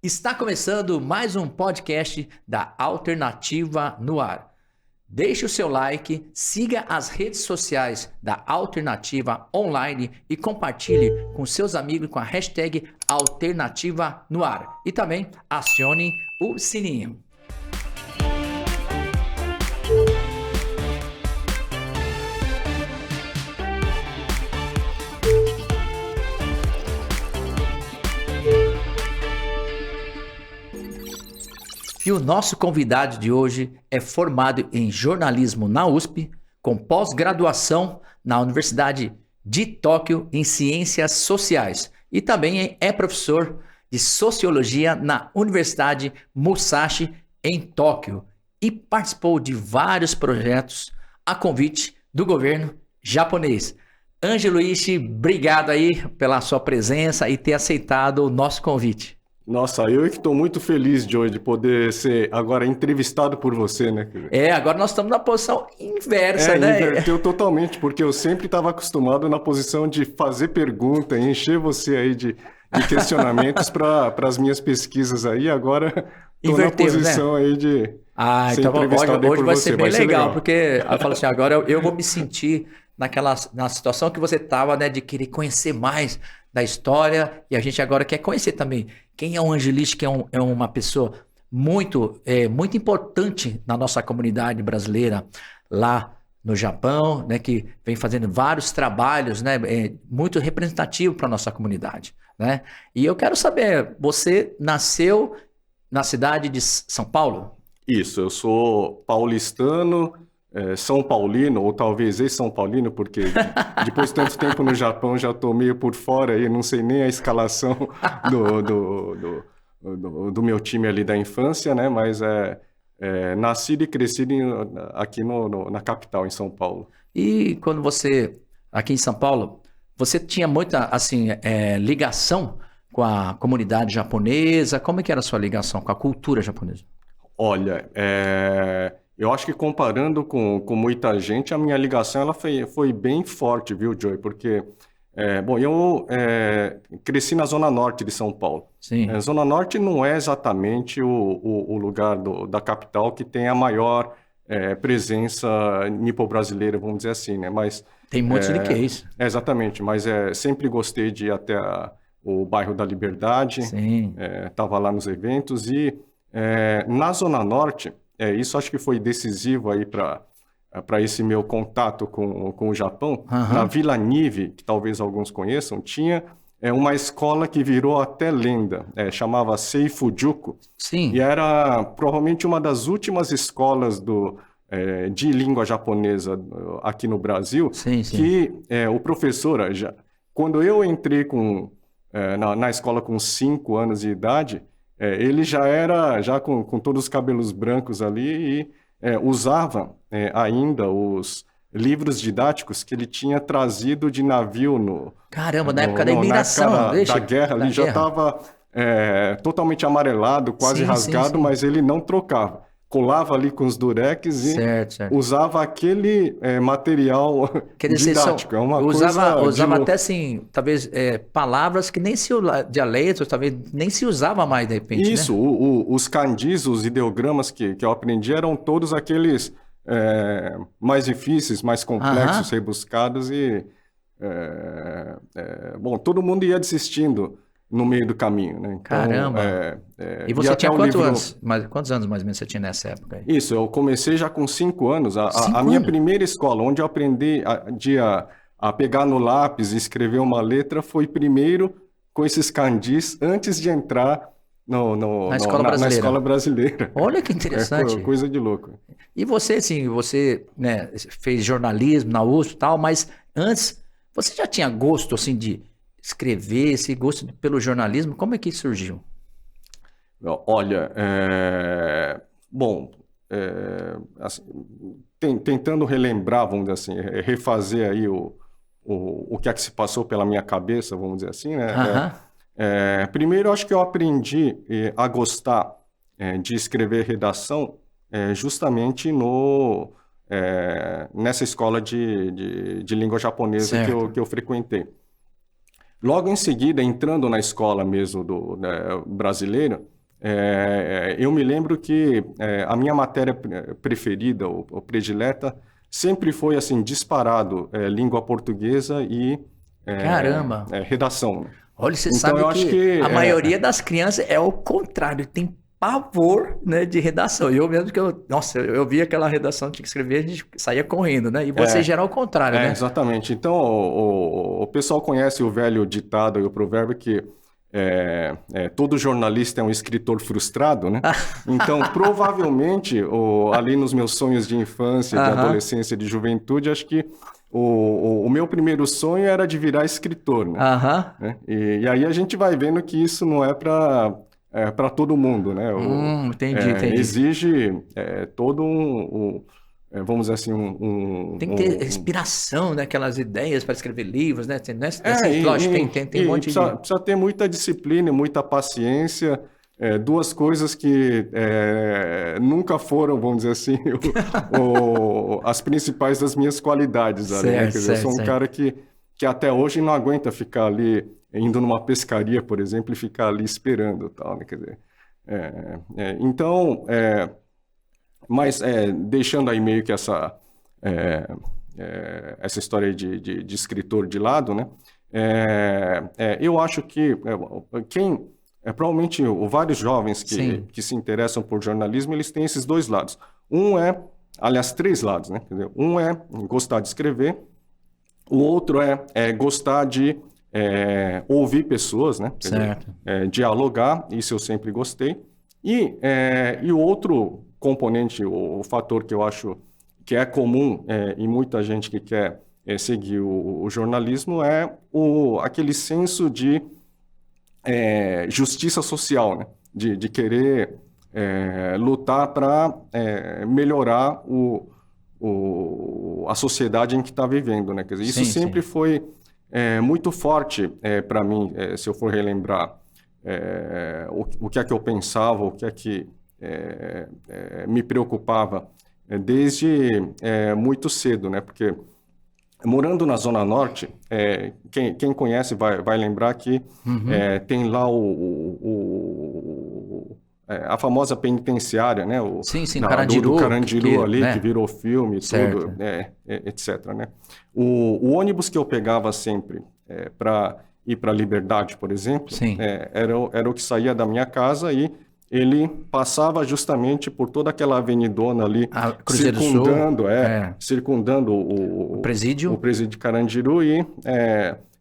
Está começando mais um podcast da Alternativa no Ar. Deixe o seu like, siga as redes sociais da Alternativa Online e compartilhe com seus amigos com a hashtag Alternativa no Ar. E também acione o sininho. E o nosso convidado de hoje é formado em jornalismo na USP, com pós-graduação na Universidade de Tóquio em Ciências Sociais e também é professor de Sociologia na Universidade Musashi em Tóquio e participou de vários projetos a convite do governo japonês. Ângelo Ishii, obrigado aí pela sua presença e ter aceitado o nosso convite. Nossa, eu que estou muito feliz, Joey, de poder ser agora entrevistado por você, né? Agora nós estamos na posição inversa, né? Inverteu totalmente, porque eu sempre estava acostumado na posição de fazer pergunta, encher você aí de questionamentos para as minhas pesquisas aí, agora estou na posição, né? Aí de ser então entrevistado hoje por vai você. ser bem legal, porque eu falo assim, agora eu vou me sentir na situação que você estava, né, de querer conhecer mais da história, e a gente agora quer conhecer também quem é o Ângelo Ishii, que é uma pessoa muito importante na nossa comunidade brasileira lá no Japão, né, que vem fazendo vários trabalhos, né, muito representativo para a nossa comunidade, né? E eu quero saber, você nasceu na cidade de São Paulo? Isso, eu sou paulistano, São Paulino, ou talvez ex-São Paulino, porque depois de tanto tempo no Japão já estou meio por fora e não sei nem a escalação do meu time ali da infância, né? Mas nascido e crescido aqui na capital, em São Paulo. E quando você, aqui em São Paulo, você tinha muita assim, ligação com a comunidade japonesa? Como é que era a sua ligação com a cultura japonesa? Olha, eu acho que comparando com muita gente, a minha ligação ela foi bem forte, viu, Joey? Porque, eu cresci na Zona Norte de São Paulo. Sim. Zona Norte não é exatamente o lugar da capital que tem a maior presença nipo-brasileira, vamos dizer assim, né? Mas, tem um monte de case. Exatamente, mas sempre gostei de ir até o bairro da Liberdade. Sim. Estava lá nos eventos e na Zona Norte, isso acho que foi decisivo aí para esse meu contato com o Japão. Uhum. Na Vila Nive, que talvez alguns conheçam, tinha uma escola que virou até lenda, chamava Seifujuku. Sim. E era provavelmente uma das últimas escolas de língua japonesa aqui no Brasil. Sim, sim. Que o professor, quando eu entrei na escola com 5 anos de idade, ele já era com todos os cabelos brancos ali e usava ainda os livros didáticos que ele tinha trazido de navio Caramba, na época da imigração. Da guerra, ele já estava totalmente amarelado, quase rasgado, sim. Mas ele não trocava. Colava ali com os durex e certo. Usava aquele material didático. Usava até assim, talvez palavras que nem se dialetos, talvez nem se usava mais de repente. Isso, né? Os kanjis, os ideogramas que eu aprendi eram todos aqueles mais difíceis, mais complexos, rebuscados e todo mundo ia desistindo no meio do caminho, né? Então, caramba! E você tinha quantos anos mais ou menos você tinha nessa época aí? Isso, eu comecei já com 5 anos. A minha primeira escola, onde eu aprendi a pegar no lápis e escrever uma letra, foi primeiro com esses kanjis, antes de entrar na escola brasileira. Olha que interessante. Coisa de louco. E você, assim, né, fez jornalismo na USP e tal, mas antes, você já tinha gosto, assim, de escrever, esse gosto pelo jornalismo? Como é que surgiu? Olha, assim, tentando relembrar, vamos dizer assim, refazer aí o que é que se passou pela minha cabeça, vamos dizer assim, né? Primeiro, eu acho que eu aprendi a gostar de escrever redação justamente nessa escola de língua japonesa que eu frequentei. logo em seguida, entrando na escola mesmo brasileira, eu me lembro que a minha matéria preferida, ou predileta, sempre foi assim, disparado, língua portuguesa e Caramba! redação. Olha, você Então sabe eu acho que que a maioria das crianças é o contrário, tem pavor, né, de redação. Eu mesmo que nossa, eu via aquela redação, tinha que escrever, a gente saía correndo, né? E você já era o contrário, né? Exatamente. Então o pessoal conhece o velho ditado e o provérbio que todo jornalista é um escritor frustrado, né? Então, provavelmente, ali nos meus sonhos de infância, de Aham. adolescência, de juventude, acho que o meu primeiro sonho era de virar escritor, né? Aham. E aí a gente vai vendo que isso não é para todo mundo, né? Entendi. Exige todo vamos dizer assim, Tem que ter inspiração, né? Aquelas ideias para escrever livros, né? Não é assim, lógico, tem um monte precisa ter muita disciplina e muita paciência, duas coisas que nunca foram, vamos dizer assim, as principais das minhas qualidades ali, né? Quer dizer, eu sou um cara que até hoje não aguenta ficar ali, indo numa pescaria, por exemplo, e ficar ali esperando, tal, né? Quer dizer, então, mas deixando aí meio que essa história aí de escritor de lado, né? Eu acho que provavelmente vários jovens que se interessam por jornalismo, eles têm esses dois lados. Aliás, três lados, né? Quer dizer, um é gostar de escrever, o outro é gostar de ouvir pessoas, né? Quer dizer, dialogar, isso eu sempre gostei. E o outro componente, o fator que eu acho que é comum em muita gente que quer seguir o jornalismo é aquele senso de justiça social, né? De querer lutar para melhorar a sociedade em que está vivendo, né? Quer dizer, isso sempre foi muito forte para mim, se eu for relembrar o que é que eu pensava, o que é que me preocupava desde muito cedo, né? Porque morando na Zona Norte, quem conhece vai lembrar que tem lá a famosa penitenciária, né? O Carandiru, do Carandiru ali, né? Que virou filme e tudo, etc. Né? O ônibus que eu pegava sempre para ir para a Liberdade, por exemplo, era o que saía da minha casa e ele passava justamente por toda aquela avenidona ali, circundando o presídio de Carandiru e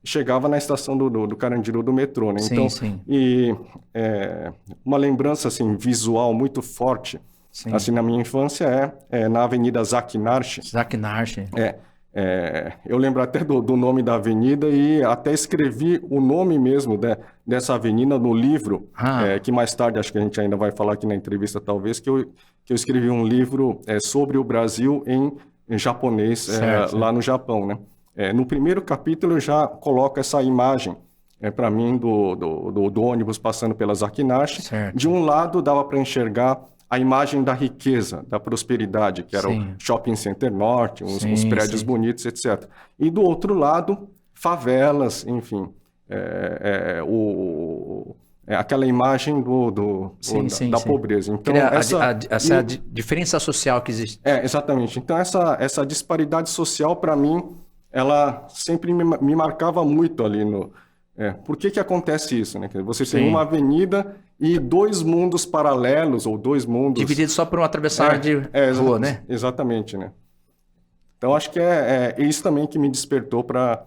chegava na estação do Carandiru do metrô, né? Então, e uma lembrança assim visual muito forte, assim na minha infância na Avenida Zach Narchi. Eu lembro até do nome da avenida e até escrevi o nome mesmo dessa avenida no livro, que mais tarde, acho que a gente ainda vai falar aqui na entrevista talvez, que eu escrevi um livro sobre o Brasil em japonês, lá no Japão, né? No primeiro capítulo eu já coloco essa imagem para mim do ônibus passando pela Zach Narchi. De um lado dava para enxergar a imagem da riqueza, da prosperidade, que era o Shopping Center Norte, uns prédios bonitos, etc. E do outro lado, favelas, enfim, aquela imagem da pobreza. Então, essa diferença social que existe. Exatamente. Então, essa disparidade social, para mim, ela sempre me marcava muito ali no... Por que acontece isso, né? Você tem uma avenida e dois mundos paralelos, ou dois mundos... Divididos só por um atravessar de rua, né? Exatamente, né? Então, acho que é isso também que me despertou para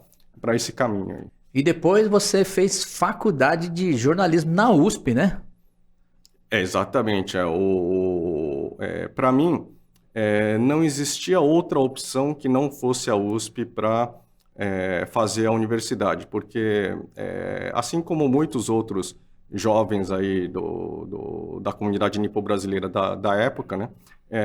esse caminho aí. E depois você fez faculdade de jornalismo na USP, né? Exatamente. Para mim, não existia outra opção que não fosse a USP para fazer a universidade, porque assim como muitos outros jovens aí da comunidade nipo-brasileira da época, né,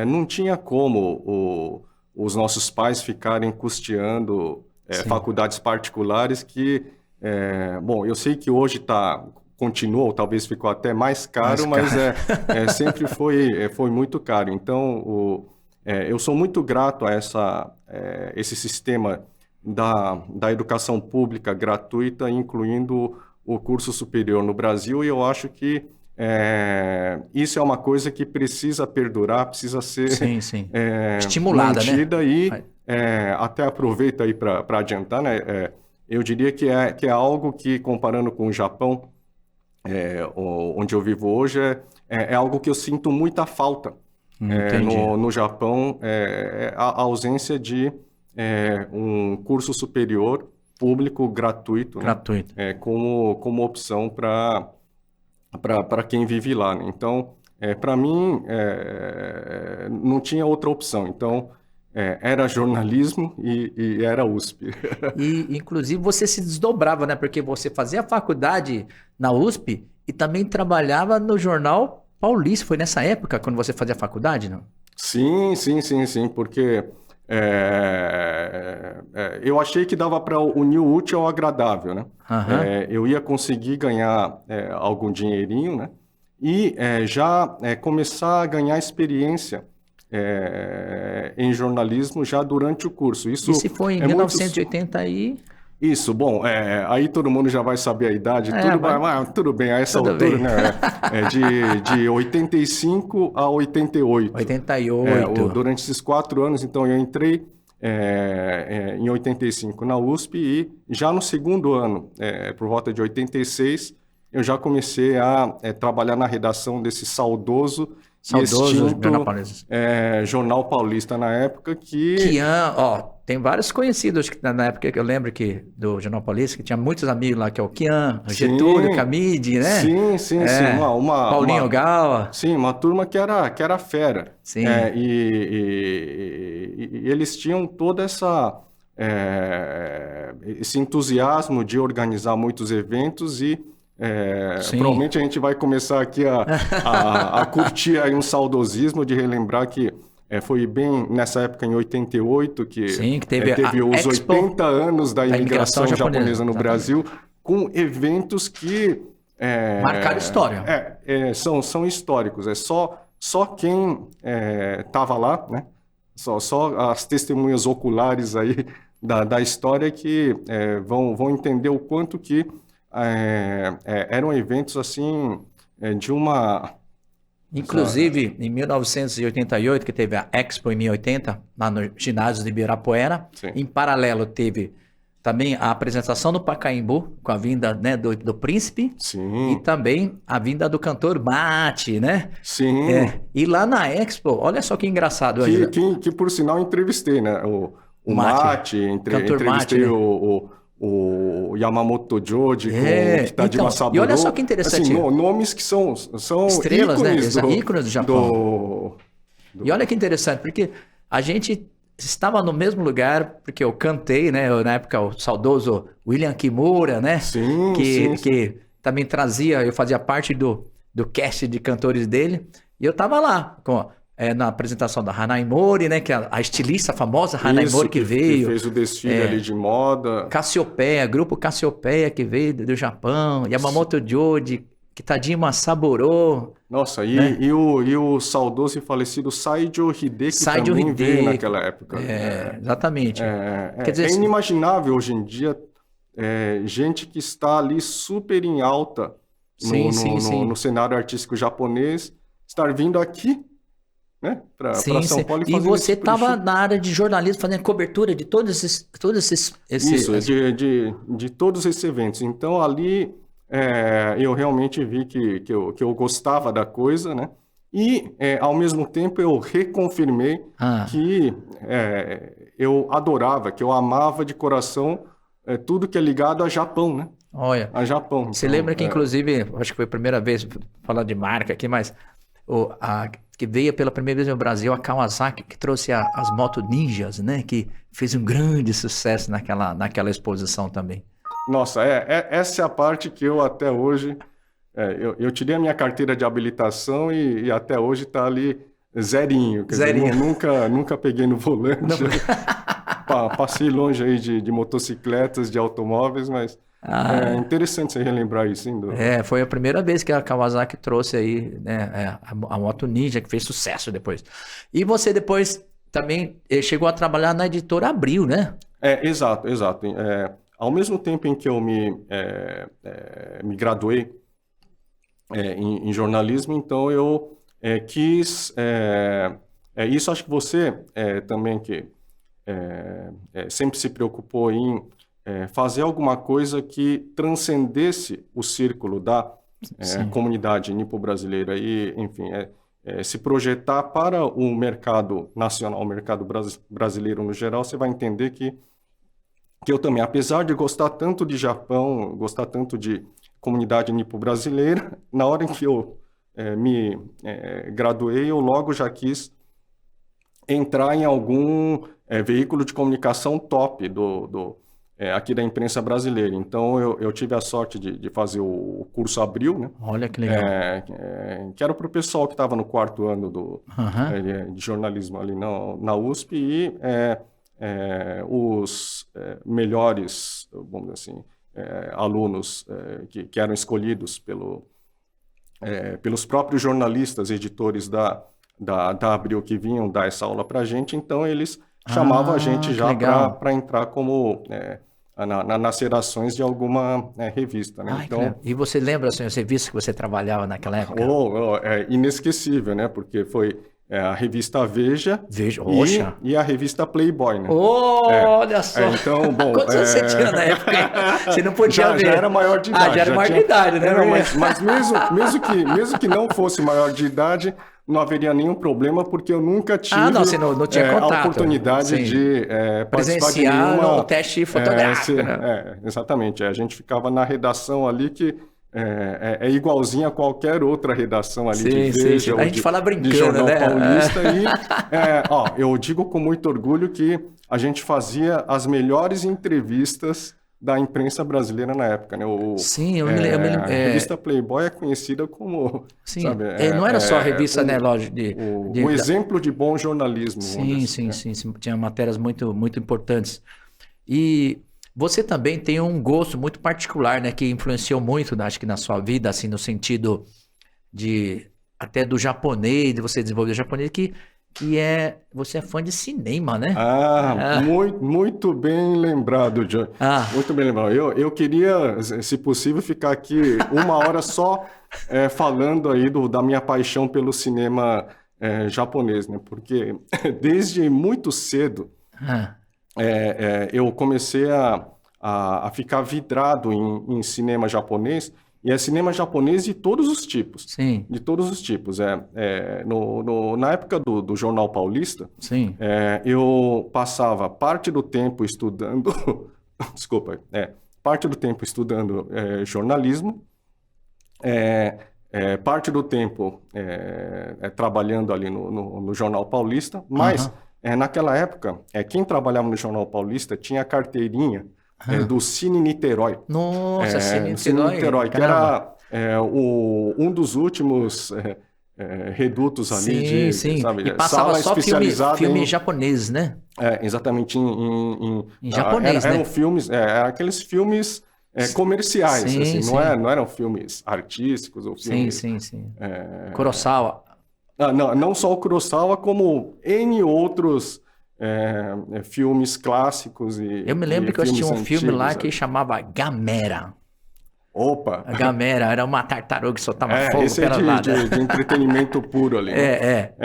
não tinha como os nossos pais ficarem custeando faculdades particulares que, bom, eu sei que hoje continua, ou talvez ficou até mais caro, mas sempre foi muito caro. Então, eu sou muito grato a esse sistema da educação pública gratuita, incluindo o curso superior no Brasil, e eu acho que isso é uma coisa que precisa perdurar, precisa ser Sim, sim. Estimulada, mantida, né? e até aproveito aí para adiantar, né? Eu diria que é algo que, comparando com o Japão, onde eu vivo hoje, é algo que eu sinto muita falta. Entendi. No Japão, a ausência de um curso superior público gratuito, Gratuito. né? Como opção para quem vive lá, né? Então, para mim, não tinha outra opção. Então, era jornalismo e era USP. E, inclusive, você se desdobrava, né? Porque você fazia faculdade na USP e também trabalhava no Jornal Paulista. Foi nessa época, quando você fazia faculdade, não? Sim, porque eu achei que dava para unir o útil ao agradável, né? Aham. Eu ia conseguir ganhar algum dinheirinho, né? E já começar a ganhar experiência em jornalismo já durante o curso. Isso Isso foi em 1980 e... Isso, bom, aí todo mundo já vai saber a idade, mas tudo bem, a essa tudo altura, bem. né? De 85 a 88. 88. Durante esses 4 anos, então, eu entrei em 85 na USP e já no segundo ano, por volta de 86, eu já comecei a trabalhar na redação desse saudoso e extinto Jornal Paulista. Jornal Paulista na época que... Kian, ó, tem vários conhecidos que na época que eu lembro que do Jornal Paulista, que tinha muitos amigos lá, que é o Kian, o Getúlio, Camide, né? Sim. Paulinho Ogawa. Sim, uma turma que era fera. Sim. E eles tinham toda esse entusiasmo de organizar muitos eventos e provavelmente a gente vai começar aqui a curtir aí um saudosismo de relembrar que foi bem nessa época, em 88, que teve os Expo 80 anos da imigração japonesa no Brasil, com eventos que... marcaram história. São históricos. Só quem estava lá, né? Só as testemunhas oculares aí da história que vão entender o quanto que eram eventos assim de uma... Inclusive, em 1988, que teve a Expo em 1080, lá no ginásio de Ibirapuera, Sim. Em paralelo teve também a apresentação do Pacaembu, com a vinda, né, do príncipe. Sim. E também a vinda do cantor Mate, né? Sim. E lá na Expo, olha só que engraçado. Que por sinal entrevistei, né? O Mate, entrevistei, né? o Yamamoto Joji, o Kitadima Saburo. E olha só que interessante. Assim, nomes que são estrelas, ícones, né? Ícones do Japão. E olha que interessante, porque a gente estava no mesmo lugar, porque eu cantei, né? Na época, o saudoso William Kimura, né? Sim, que também trazia, eu fazia parte do cast de cantores dele, e eu tava lá na apresentação da Hanai Mori, né? Que é a estilista famosa Hanai Mori que veio. Que fez o desfile ali de moda. Cassiopeia, grupo Cassiopeia que veio do Japão. Yamamoto Joji, Kitadima Saburo. Nossa, né? e o saudoso e falecido Saijo Hideki também veio naquela época. Exatamente. Quer dizer, é inimaginável hoje em dia gente que está ali super em alta no cenário artístico japonês estar vindo aqui, né, para São Paulo e fazer E você estava na área de jornalismo fazendo cobertura de todos esses... Isso, de todos esses eventos. Então ali eu realmente vi que eu gostava da coisa, né? E ao mesmo tempo eu reconfirmei que eu adorava, que eu amava de coração tudo que é ligado a Japão, né? Olha, a Japão. Você lembra que inclusive, acho que foi a primeira vez, falando de marca aqui, mas... que veio pela primeira vez no Brasil, a Kawasaki, que trouxe as motos ninjas, né? Que fez um grande sucesso naquela exposição também. Nossa, essa é a parte que eu até hoje... eu tirei a minha carteira de habilitação e até hoje está ali zerinho. Quer dizer, nunca peguei no volante. Passei longe aí de motocicletas, de automóveis, mas... é interessante você relembrar isso, hein? Foi a primeira vez que a Kawasaki trouxe aí, né, a moto ninja, que fez sucesso depois. E você depois também chegou a trabalhar na editora Abril, né? Exato. Ao mesmo tempo em que eu me graduei em jornalismo, então eu quis... isso acho que você também que sempre se preocupou em fazer alguma coisa que transcendesse o círculo da comunidade nipo-brasileira e, enfim, se projetar para o mercado nacional, o mercado brasileiro no geral. Você vai entender que eu também, apesar de gostar tanto de Japão, gostar tanto de comunidade nipo-brasileira, na hora em que eu me graduei, eu logo já quis entrar em algum veículo de comunicação top aqui da imprensa brasileira. Então, eu tive a sorte de fazer o curso Abril, né? Olha que legal. Que era para o pessoal que estava no 4º ano de jornalismo ali na USP, e os melhores, vamos dizer assim, alunos que eram escolhidos pelos próprios jornalistas, editores da Abril, que vinham dar essa aula para a gente. Então, eles chamavam a gente já para entrar como nas redações de alguma revista, né? Então, e você lembra, assim, as revistas que você trabalhava naquela época? Inesquecível, né? Porque foi a revista Veja e a revista Playboy, né? Olha só! Então, bom... Quantos anos você tinha na época? Você não podia ver. Já era maior de idade. Já era maior de idade, né? Mas mesmo que não fosse maior de idade, não haveria nenhum problema, porque eu nunca tive não tinha contato, a oportunidade de presenciar no teste fotográfico. Exatamente. A gente ficava na redação ali que é igualzinha a qualquer outra redação ali de Veja, a gente fala brincando, de Jornal né? Paulista. E eu digo com muito orgulho que a gente fazia as melhores entrevistas da imprensa brasileira na época, né? Sim, eu me lembro. A revista Playboy é conhecida como... Sim, sabe, não era só a revista, né, lógico, o exemplo de bom jornalismo. Sim, tinha matérias muito, muito importantes. E você também tem um gosto muito particular, né, que influenciou muito, acho que na sua vida, assim, no sentido até do japonês, de você desenvolver o japonês, você é fã de cinema, né? Muito bem lembrado, John. Muito bem lembrado. Eu queria, se possível, ficar aqui uma hora só falando aí da minha paixão pelo cinema japonês, né? Porque desde muito cedo eu comecei a ficar vidrado em cinema japonês. E é cinema japonês de todos os tipos. Sim. De todos os tipos. Na época do Jornal Paulista, sim. Eu passava parte do tempo estudando... Desculpa. Parte do tempo estudando jornalismo, parte do tempo trabalhando ali no Jornal Paulista, mas naquela época, quem trabalhava no Jornal Paulista tinha a carteirinha do Cine Niterói. Nossa, Cine Niterói, que era um dos últimos redutos ali sabe, e passava sala só especializada filme japonês, né? Exatamente, em japonês, eram né? filmes, aqueles filmes comerciais, assim, não eram filmes artísticos ou filmes... Sim. Kurosawa. Não só o Kurosawa, como N outros... filmes clássicos eu me lembro que eu assisti um filme lá que chamava Gamera. Opa! A Gamera era uma tartaruga que soltava fogo esse pela lado. de entretenimento puro ali.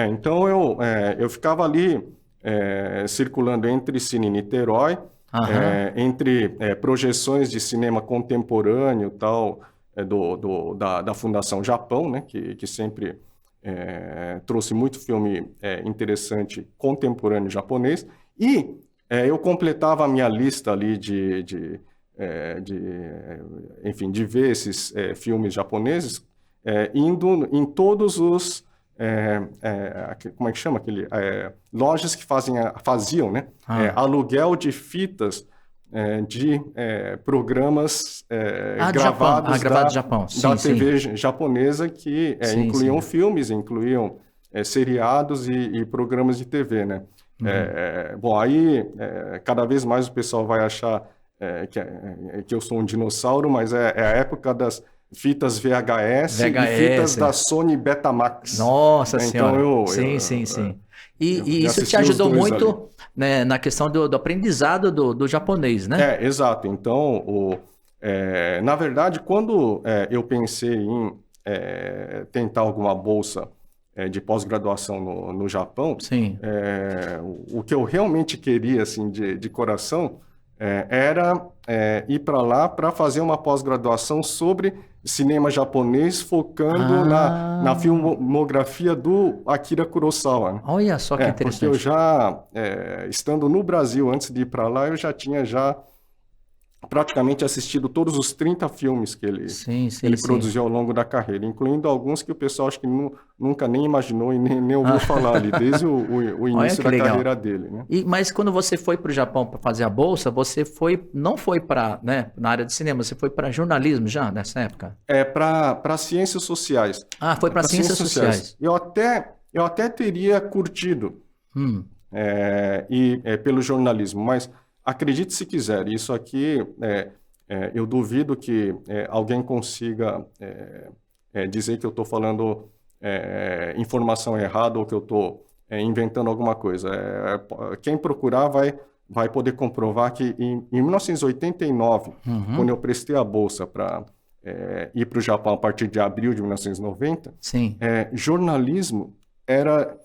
Então eu ficava ali circulando entre Cine Niterói, entre projeções de cinema contemporâneo tal, da Fundação Japão, né, que sempre trouxe muito filme interessante contemporâneo japonês, e eu completava a minha lista ali de ver esses filmes japoneses, indo em todos os como é que chama aquele lojas que faziam, né, aluguel de fitas de programas gravados do Japão. Sim, da TV japonesa, que incluíam filmes, incluíam seriados e programas de TV, né? Bom, aí cada vez mais o pessoal vai achar que eu sou um dinossauro, mas é a época das fitas VHS e fitas da Sony Betamax. Nossa Senhora. Então Sim. E isso te assisti os ajudou dois muito, ali. né, na questão do aprendizado do japonês, né? Exato. Então, na verdade, quando eu pensei em tentar alguma bolsa de pós-graduação no Japão, Sim. o que eu realmente queria, assim, de coração, era ir para lá para fazer uma pós-graduação sobre cinema japonês, focando na Ah, filmografia do Akira Kurosawa, né? olha só que Porque eu interessante. já, estando no Brasil, antes de ir para lá, eu já tinha praticamente assistido todos os 30 filmes que Sim, sim, ele sim. produziu ao longo da carreira, incluindo alguns que o pessoal acho que nunca nem imaginou e nem ouviu Ah, falar ali, desde o olha início que da legal. carreira dele, né? Mas quando você foi para o Japão para fazer a bolsa, você não foi para, né, na área de cinema, você foi para jornalismo já nessa época? Para ciências sociais. Ah, foi para Para ciências ciências sociais. sociais. Eu até teria curtido Hum, pelo jornalismo, mas acredite se quiser, isso aqui eu duvido que alguém consiga dizer que eu estou falando informação errada ou que eu estou inventando alguma coisa. Quem procurar vai poder comprovar que em 1989, uhum, quando eu prestei a bolsa para ir para o Japão a partir de abril de 1990, sim. jornalismo era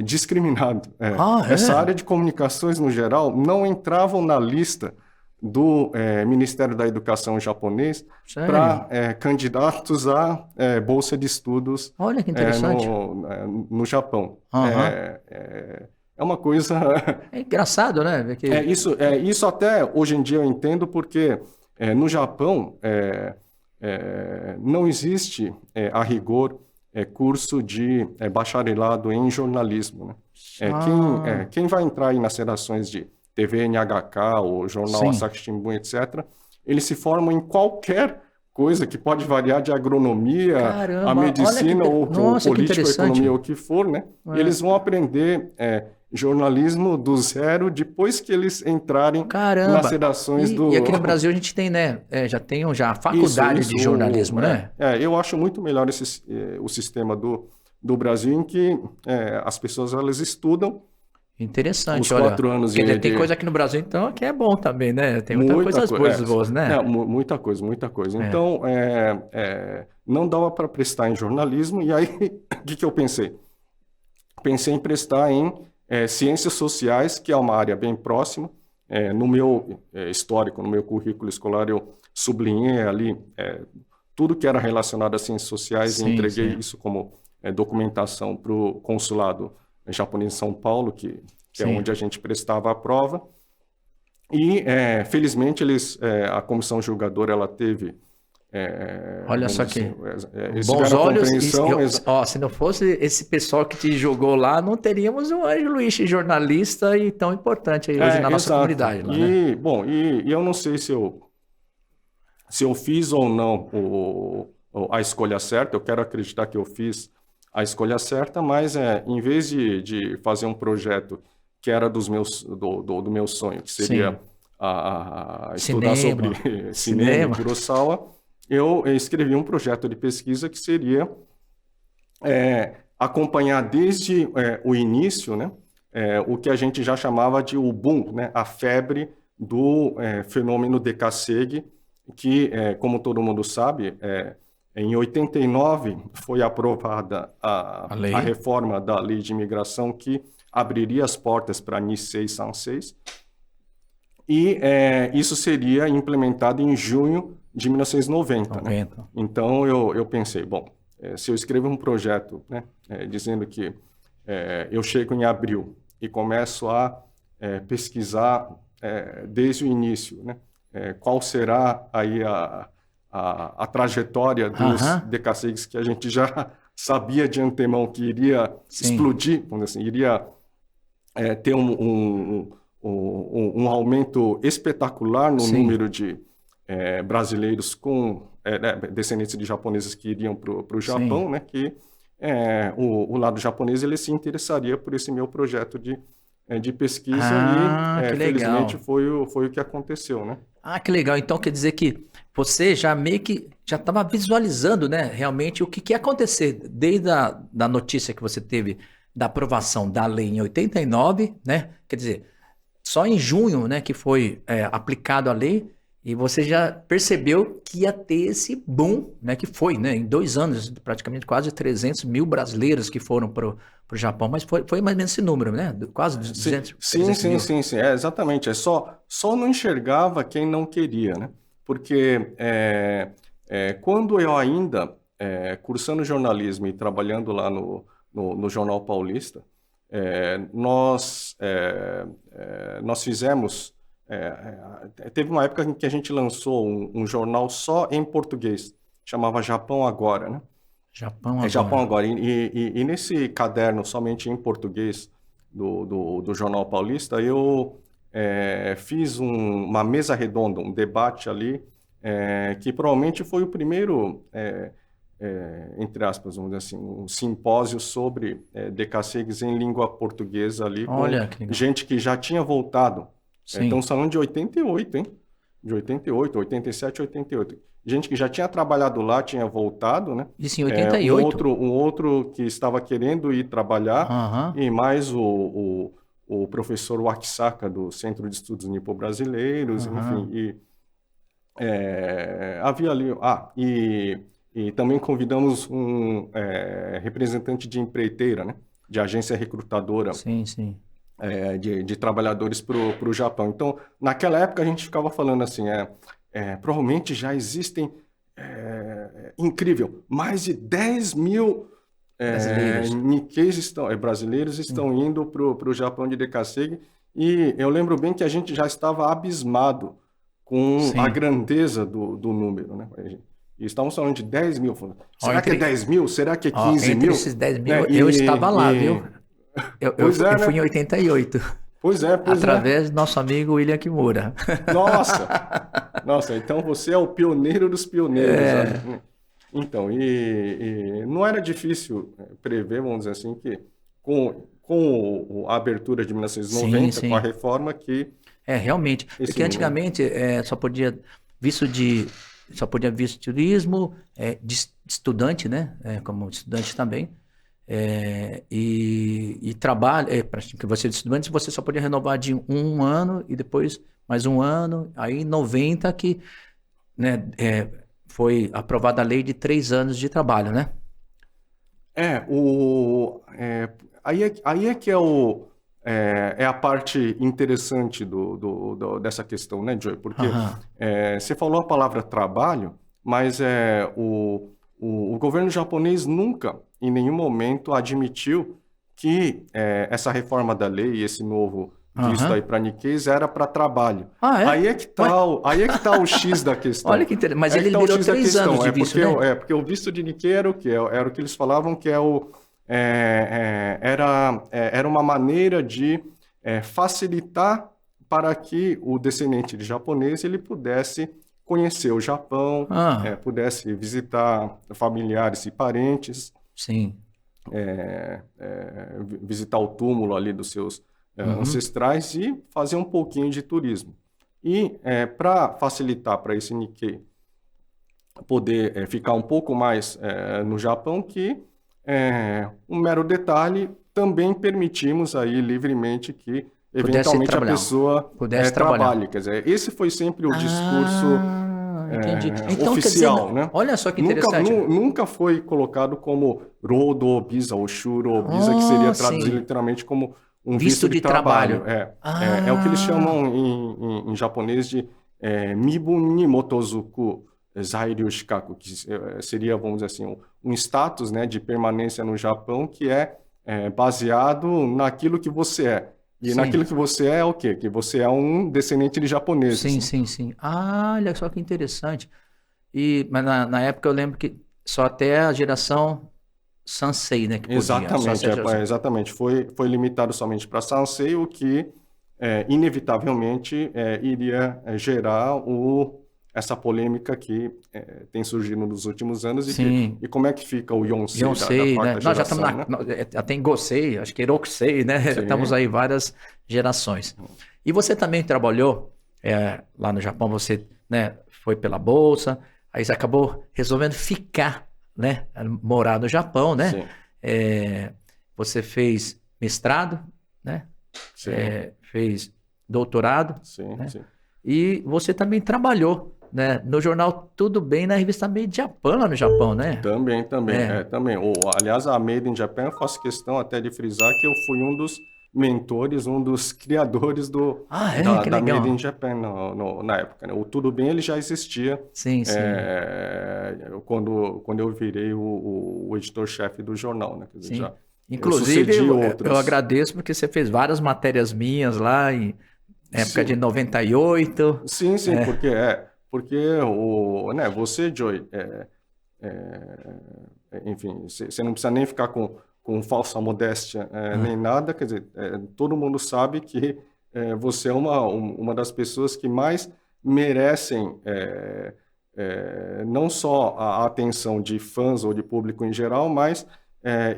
discriminado. Ah, Essa é? área de comunicações, no geral, não entravam na lista do Ministério da Educação japonês Sério? para candidatos a bolsa de estudos Olha que interessante. no Japão. Aham. É uma coisa. É engraçado, né? Ver que... Isso até hoje em dia eu entendo, porque no Japão não existe, a rigor, curso de bacharelado em jornalismo, né? Ah, Quem vai entrar aí nas redações de TV NHK, ou Jornal sim. Asahi Shimbun, etc., eles se formam em qualquer coisa que pode variar de agronomia a Caramba, olha que medicina ou Nossa, que política, ou economia, interessante. ou o que for, né? É. Eles vão aprender jornalismo do zero depois que eles entrarem nas Caramba. redações E aqui no do... Brasil a gente tem, né? Já tem já a Isso, faculdade isso. de jornalismo, né? Eu acho muito melhor o sistema do Brasil, em que as pessoas elas estudam os Interessante, olha. 4 anos Quer dizer, tem coisa aqui no Brasil, então, que é bom também, né? Tem muitas muita coisas coisa. boas, né? Muita coisa, muita coisa. É. Então, não dava para prestar em jornalismo, e aí o que eu pensei? Pensei em prestar em ciências sociais, que é uma área bem próxima. No meu histórico, no meu currículo escolar, eu sublinhei ali tudo que era relacionado a ciências sociais e Sim, entreguei sim. isso como documentação para o consulado japonês em São Paulo, que é Sim. onde a gente prestava a prova. E, felizmente, a comissão julgadora ela teve, Olha vamos só dizer que assim, eles bons tiveram a olhos. compreensão. Ó, se não fosse esse pessoal que te jogou lá, não teríamos o Ângelo Luiz, jornalista e tão importante aí hoje na nossa Exato. comunidade lá, né? Bom, e eu não sei se eu fiz ou não a escolha certa. Eu quero acreditar que eu fiz a escolha certa, mas em vez de fazer um projeto que era do meu sonho, que seria Sim. estudar sobre Cinema. cinema e Cinema. Kurosawa, eu escrevi um projeto de pesquisa que seria acompanhar desde o início, né, o que a gente já chamava de o boom, né, a febre do fenômeno Dekasegi, que, como todo mundo sabe, em 89 foi aprovada A lei. a reforma da lei de imigração, que abriria as portas para Nisei Sansei, e isso seria implementado em junho de 1990. 90. Né? Então eu pensei, bom, se eu escrevo um projeto, né, dizendo que eu chego em abril e começo a pesquisar desde o início, né, qual será aí a trajetória dos Dekaseis, que a gente já sabia de antemão que iria explodir, vamos dizer assim, iria ter um aumento espetacular no número de brasileiros com descendentes de japoneses que iriam para o Japão, né, que o lado japonês ele se interessaria por esse meu projeto de pesquisa, e felizmente foi o que aconteceu, né? Ah, que legal. Então quer dizer que você já meio que já estava visualizando, né, realmente o que ia acontecer desde da notícia que você teve da aprovação da lei em 89, né? Quer dizer, só em junho, né, que foi aplicado a lei, e você já percebeu que ia ter esse boom, né, que foi, né, em 2 anos, praticamente quase 300 mil brasileiros que foram para o Japão, mas foi mais ou menos esse número, né? Quase 200, Sim, 300 mil. sim, exatamente. Só não enxergava quem não queria, né? Porque quando eu ainda, cursando jornalismo e trabalhando lá no Jornal Paulista, nós fizemos... teve uma época em que a gente lançou um jornal só em português, chamava Japão Agora, né? Japão Agora. Japão Agora. E nesse caderno somente em português do Jornal Paulista, eu fiz uma mesa redonda, um debate ali, que provavelmente foi o primeiro, entre aspas, vamos dizer assim, um simpósio sobre decassegues em língua portuguesa ali, Olha, com gente que já tinha voltado. Estamos falando de 88, hein? De 88, 87, 88. Gente que já tinha trabalhado lá, tinha voltado, né? Isso em 88? Um outro que estava querendo ir trabalhar, e mais o professor Wakisaka, do Centro de Estudos Nipo-Brasileiros, enfim. E havia ali... E também convidamos um representante de empreiteira, né? De agência recrutadora. Sim, sim. De trabalhadores para o Japão. Então, naquela época a gente ficava falando assim, provavelmente já existem, incrível, mais de 10 mil Nikkeis brasileiros estão indo para o Japão de decassegue, e eu lembro bem que a gente já estava abismado com a grandeza do número, né? E estamos falando de 10 mil. Será que é 10 mil? Será que é 15 entre mil? Esses 10 mil, eu estava lá, viu? Eu fui em 88. Pois é. Através do nosso amigo William Kimura. Nossa, então você é o pioneiro dos pioneiros. Né? Então, e não era difícil prever, vamos dizer assim, que com a abertura de 1990, com a reforma que... realmente. Porque antigamente só podia visto de turismo, de estudante, né? Como estudante também. E trabalho, para que você de estudante, você só podia renovar de 1 ano e depois mais 1 ano. Aí em 90 que, né, foi aprovada a lei de 3 anos de trabalho, né? Aí é que é a parte interessante dessa questão, né, Joey? Porque você falou a palavra trabalho, mas o governo japonês nunca, em nenhum momento, admitiu que essa reforma da lei, esse novo visto aí para Nikkeis, era para trabalho. Aí é que tá o X da questão. Olha que interessante. Mas ele liberou 3 anos de visto, né? Porque o visto de Nikkei era o quê? Era o que eles falavam que era uma maneira de facilitar para que o descendente de japonês ele pudesse conhecer o Japão, pudesse visitar familiares e parentes, sim, visitar o túmulo ali dos seus ancestrais e fazer um pouquinho de turismo. E para facilitar para esse Nikkei poder ficar um pouco mais no Japão, que um mero detalhe, também permitimos aí livremente que eventualmente a pessoa trabalhe. Quer dizer, esse foi sempre o discurso então, oficial, quer dizer, né? Olha só que interessante. Nunca foi colocado como Rodo Bisa ou Shuro Bisa, que seria traduzido literalmente como um visto de trabalho. É o que eles chamam em japonês de Mibun ni motozuku Zairyu Shikaku, que seria, vamos dizer assim, um status, né, de permanência no Japão que é baseado naquilo que você é. E naquilo que você é o quê? Que você é um descendente de japonês. Sim. Olha só que interessante. Mas na época eu lembro que só até a geração Sansei, né? Que podia, exatamente. Foi limitado somente para Sansei, o que inevitavelmente iria gerar essa polêmica que tem surgido nos últimos anos. E como é que fica o Yonsei da quarta né? geração? Nós já estamos tem Gosei, acho que Erokusei, né? Sim. Estamos aí várias gerações. E você também trabalhou lá no Japão, você, né, foi pela bolsa, aí você acabou resolvendo ficar, né, morar no Japão, né? Sim. você fez mestrado, né? Sim, Fez doutorado, sim, né? sim. E você também trabalhou, né, no jornal Tudo Bem, na revista Made Japan, lá no Japão, né? Também, também, É. também. Aliás, a Made in Japan, eu faço questão até de frisar que eu fui um dos mentores, um dos criadores Ah, é? Que da Made in legal. Japan na época, né? O Tudo Bem, ele já existia Sim, sim, quando eu virei o editor-chefe do jornal, né? Quer dizer, sim. eu Inclusive, sucedi eu outros. agradeço porque você fez várias matérias minhas lá em época de Sim, 98. sim, sim, É. porque né, você, Joy, enfim, você não precisa nem ficar com falsa modéstia nem Ah, nada, quer dizer, todo mundo sabe que você é uma das pessoas que mais merecem não só a atenção de fãs ou de público em geral, mas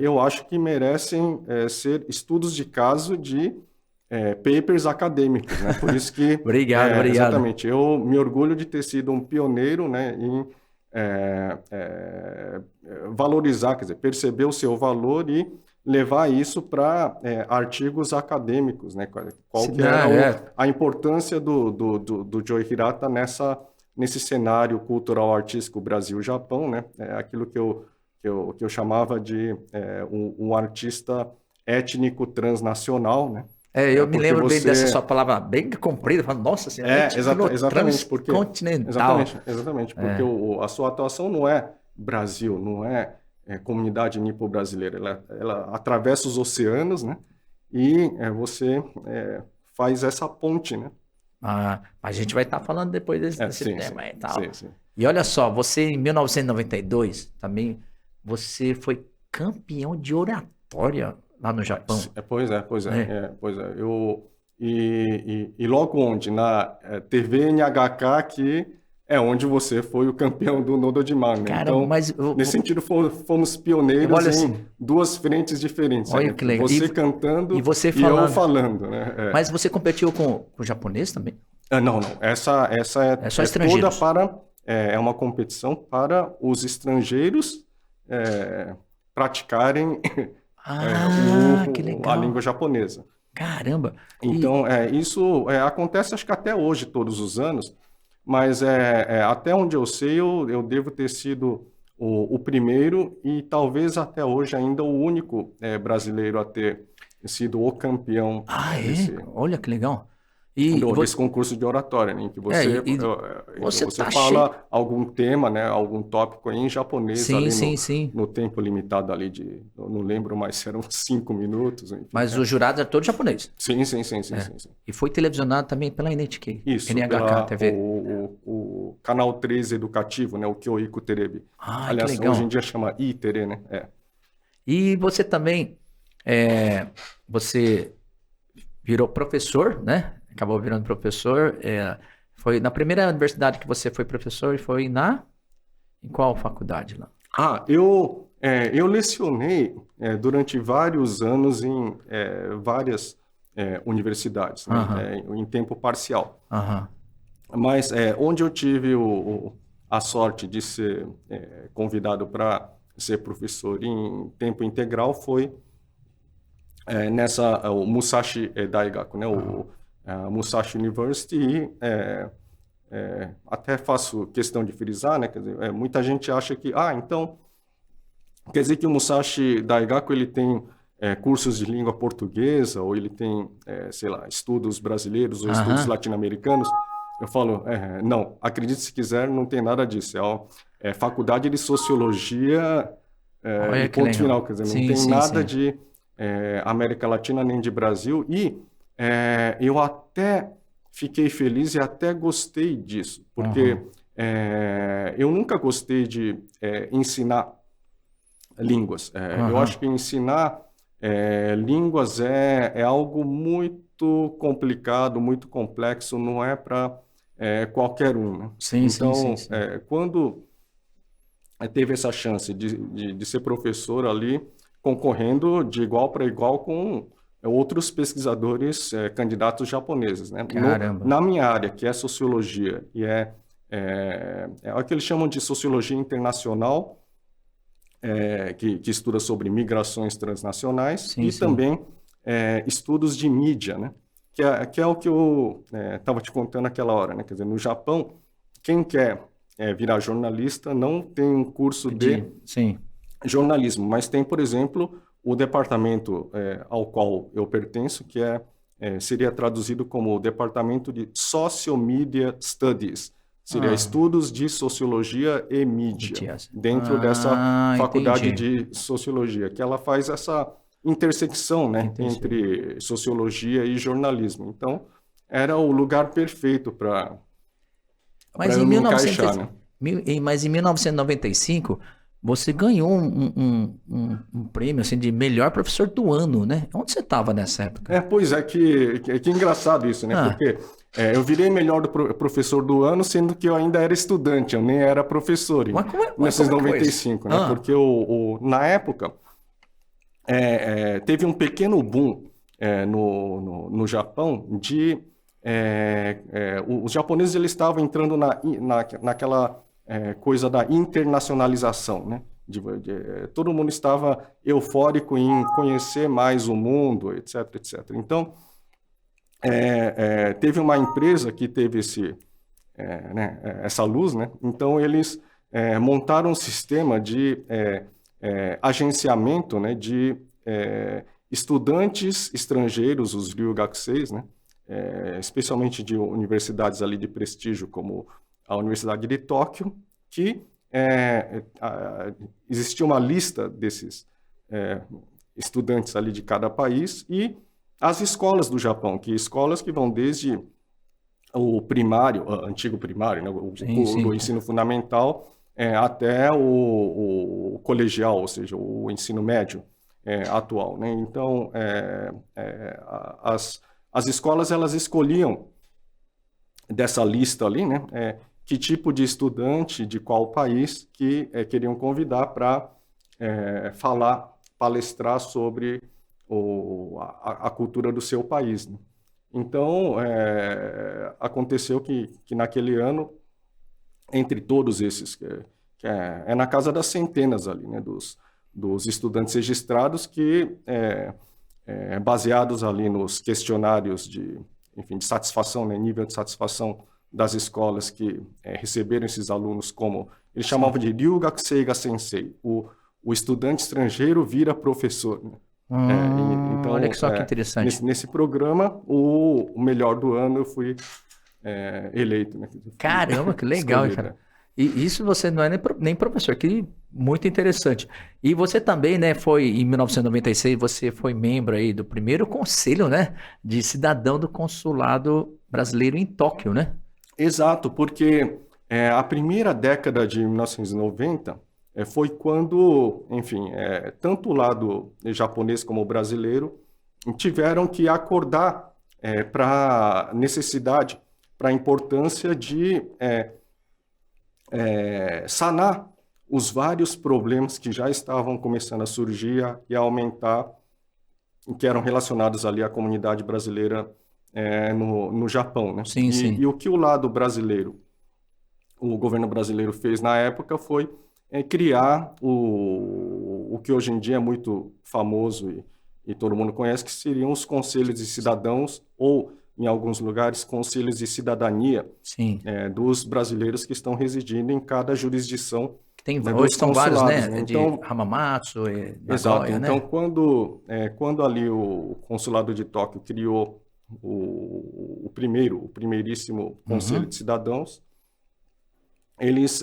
eu acho que merecem ser estudos de caso de papers acadêmicos, né? Por isso que, obrigado, obrigado. exatamente, eu me orgulho de ter sido um pioneiro, né, em valorizar, quer dizer, perceber o seu valor e levar isso para artigos acadêmicos, né? Qual que Não, era é. a importância do Joe Hirata nesse cenário cultural artístico Brasil-Japão, né? Aquilo que eu chamava de um artista étnico transnacional, né? Eu me Porque lembro bem dessa sua você palavra bem comprida. Eu falo, nossa senhora, exatamente, porque transcontinental. exatamente, porque É, a sua atuação não é Brasil, não é, comunidade nipo-brasileira, ela atravessa os oceanos, né? E você faz essa ponte, né? a gente vai estar falando depois desse Sim, sim, tema e tal. sim, sim. E olha só, você em 1992 também, você foi campeão de oratória lá no Japão, Pois é, né? pois é. E logo onde? Na TV NHK, que é onde você foi o campeão do Nodo de Mar, né? Cara, Então, mas nesse sentido, fomos pioneiros olha em assim, duas frentes diferentes, olha que entre legal. você E cantando você e eu falando. falando, né? Mas você competiu com o japonês também? Não, não. Essa É só é toda estrangeiros. para. É uma competição para os estrangeiros praticarem Ah, que a legal. língua japonesa. Caramba. E Então, isso acontece acho que até hoje, todos os anos, mas até onde eu sei, eu devo ter sido o primeiro e talvez até hoje ainda o único brasileiro a ter sido o campeão é? Olha que legal. E, desse concurso de oratória, né, em que você você tá cheio. fala algum tema, né, algum tópico aí em japonês Sim, ali sim, sim. no tempo limitado ali eu não lembro mais se eram 5 minutos, enfim. Mas o jurado é todo japonês. Sim, sim, sim, sim, É. sim, sim. E foi televisionado também pela NHK, Isso, NHK pela TV. o canal 13 educativo, né, o Kyoiku Terebi. Ah, que Aliás, hoje em legal. dia chama ITERE, né? E você também, você virou professor, né? Acabou virando professor. Foi na primeira universidade que você foi professor e foi em qual faculdade lá? Eu lecionei durante vários anos em várias universidades, né, Aham, em tempo parcial. aham. Mas onde eu tive a sorte de ser convidado para ser professor em tempo integral foi o Musashi Daigaku, né, a Musashi University, e até faço questão de frisar, né, quer dizer, muita gente acha que, então, quer dizer que o Musashi Daigaku ele tem cursos de língua portuguesa, ou ele tem, sei lá, estudos brasileiros ou estudos Aham. latino-americanos. Eu falo, não, acredite se quiser, não tem nada disso. É faculdade de sociologia e Olha que ponto legal. final. Quer dizer, não Sim, tem sim, nada sim. de América Latina nem de Brasil. E eu até fiquei feliz e até gostei disso, porque Uhum. eu nunca gostei de ensinar línguas. Eu Aham. acho que ensinar línguas é algo muito complicado, muito complexo, não é para qualquer um, né? Sim, sim, sim, Então, sim. quando teve essa chance de ser professor ali, concorrendo de igual para igual com outros pesquisadores candidatos japoneses, né? Caramba. Na minha área, que é sociologia, e é o que eles chamam de sociologia internacional, que estuda sobre migrações transnacionais, Sim, e sim. também estudos de mídia, né? Que é o que eu estava te contando naquela hora, né? Quer dizer, no Japão, quem quer virar jornalista não tem um curso de Sim. jornalismo, mas tem, por exemplo, o departamento ao qual eu pertenço, que seria traduzido como o Departamento de Social Media Studies, seria estudos de sociologia e mídia, dentro dessa faculdade Entendi. de sociologia, que ela faz essa intersecção, né, Entendi. entre sociologia e jornalismo. Então, era o lugar perfeito para Mas eu em me encaixar, 1900, né? mas em 1995, você ganhou um prêmio assim, de melhor professor do ano, né? Onde você estava nessa época? Pois é, que engraçado isso, né? Ah, Porque eu virei melhor professor do ano, sendo que eu ainda era estudante, eu nem era professor em mas como é que foi isso? 1995, né? Porque na época teve um pequeno boom no Japão de os japoneses eles estavam entrando naquela coisa da internacionalização, né? Todo mundo estava eufórico em conhecer mais o mundo, etc, etc. Então, teve uma empresa que teve essa luz, né? Então, eles montaram um sistema de agenciamento, né, de estudantes estrangeiros, os ryugakuseis, né? Especialmente de universidades ali de prestígio, como a Universidade de Tóquio, que existia uma lista desses estudantes ali de cada país e as escolas do Japão, escolas que vão desde o primário, antigo primário, né, do ensino fundamental, até o colegial, ou seja, o ensino médio atual, né? Então, as escolas elas escolhiam dessa lista ali, né? Que tipo de estudante de qual país que queriam convidar para palestrar sobre a cultura do seu país, né? Então, aconteceu que naquele ano, entre todos esses, que é na casa das centenas ali, né, dos estudantes registrados que, baseados ali nos questionários de satisfação, né, nível de satisfação das escolas que receberam esses alunos como, eles chamavam de Ryugakusei Sensei, o estudante estrangeiro vira professor, né? Então, olha que só que interessante. nesse programa, o melhor do ano eu fui eleito, né? Caramba, que legal, Escolhido, cara. E isso você não é nem professor, que muito interessante. E você também, né, em 1996, você foi membro aí do primeiro conselho, né, de cidadão do consulado brasileiro em Tóquio, né? Exato, porque a primeira década de 1990 foi quando, enfim, tanto o lado japonês como o brasileiro tiveram que acordar para a necessidade, para a importância de sanar os vários problemas que já estavam começando a surgir e a aumentar, que eram relacionados ali à comunidade brasileira no Japão, né? Sim, sim. E o que o lado brasileiro, o governo brasileiro fez na época foi criar o que hoje em dia é muito famoso e todo mundo conhece, que seriam os conselhos de cidadãos ou, em alguns lugares, conselhos de cidadania dos brasileiros que estão residindo em cada jurisdição. Hoje são vários, né? Então, de Hamamatsu, exato. Nagoya, Então, né? quando ali o consulado de Tóquio criou o primeiríssimo conselho de cidadãos, eles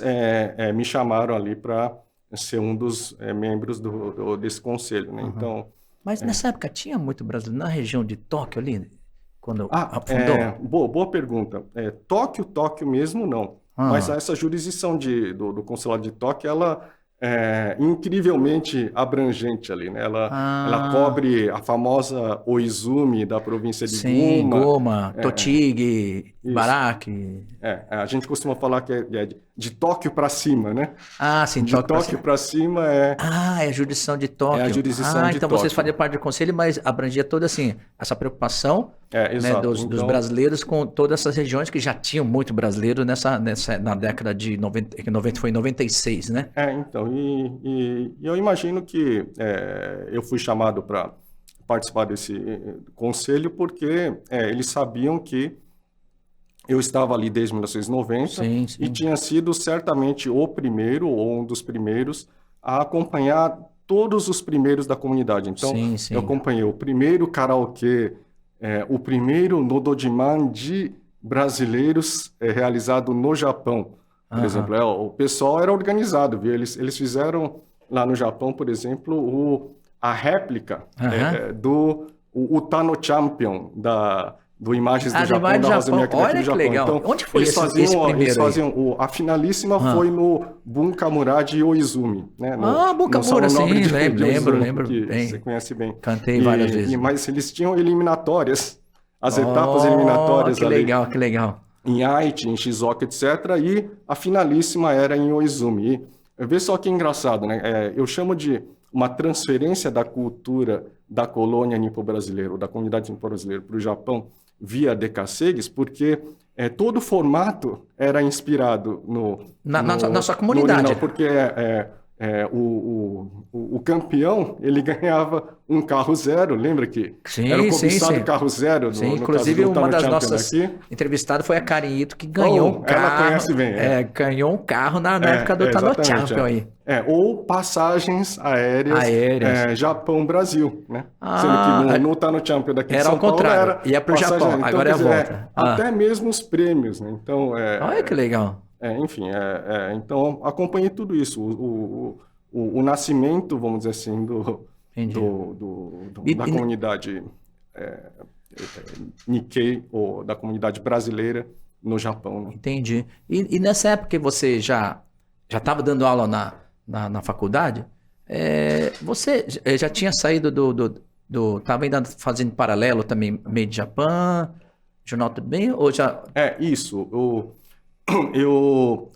me chamaram ali para ser um dos membros desse conselho, né? Então, mas nessa época tinha muito brasileiro na região de Tóquio ali, quando fundou? Boa pergunta. Tóquio mesmo não. Mas essa jurisdição do consulado de Tóquio, ela é incrivelmente abrangente ali, né? Ela cobre a famosa Oizumi da província de Guma. Goma, Tochigi, Ibaraki. A gente costuma falar que é de Tóquio para cima, né? Ah, sim, De Tóquio para cima é Ah, é a jurisdição de Tóquio. é a jurisdição de Então vocês Tóquio. faziam parte do conselho, mas abrangia toda assim, essa preocupação, né, Exato. dos Então, brasileiros com todas essas regiões que já tinham muito brasileiro na década de 90, que 90 foi em 96, né? então, e eu imagino que eu fui chamado para participar desse conselho porque eles sabiam que eu estava ali desde 1990 Sim, e sim. tinha sido certamente o primeiro ou um dos primeiros a acompanhar todos os primeiros da comunidade. Então, Sim, eu sim. acompanhei o primeiro karaokê, o primeiro Nodojiman de brasileiros realizado no Japão, por Aham. exemplo. O pessoal era organizado, viu? Eles fizeram lá no Japão, por exemplo, a réplica Aham. do o Tano Champion do Imagens do Ah, do Japão, Imagem do da Rosa Japão. Miyake aqui Olha do que Japão. legal. Então, Onde foi eles esse faziam, primeiro aí? a finalíssima Ah. foi no Bunkamura de Oizumi, né? No Bunkamura, Salão Nobre sim, de lembro Oizumi, que bem. você conhece bem. Cantei várias vezes. Mas eles tinham eliminatórias, as etapas eliminatórias que ali legal, que legal. em Aichi, em Shizuoka, etc. E a finalíssima era em Oizumi. E vê só que engraçado, né? Eu chamo de uma transferência da cultura da colônia nipo-brasileira, ou da comunidade nipo-brasileira para o Japão via Decassegues, porque todo o formato era inspirado Na sua no comunidade. original, porque o campeão, ele ganhava um carro zero, lembra que Sim, era o sim, cobiçado sim. carro zero Sim, no inclusive caso do uma Tano das Champion nossas aqui. entrevistadas foi a Karin Ito, que ganhou um carro. Ela conhece bem. Ganhou um carro na época do Tano Exatamente, Champion aí. Ou passagens aéreas Japão-Brasil, né? Sendo que no Tano Champion daqui de Era São ao Paulo contrário, era ia pro passagem Japão, aérea. Então, agora é a quer dizer, volta. até mesmo os prêmios, né? Então, Olha que legal. enfim, então acompanhei tudo isso. O nascimento, vamos dizer assim, Entendi. da comunidade Nikkei, ou da comunidade brasileira no Japão, né? Entendi. E nessa época que você já estava dando aula na faculdade, você já tinha saído estava ainda fazendo paralelo também, Made Japan, Jornal Tudo Bem, ou já... Isso. Eu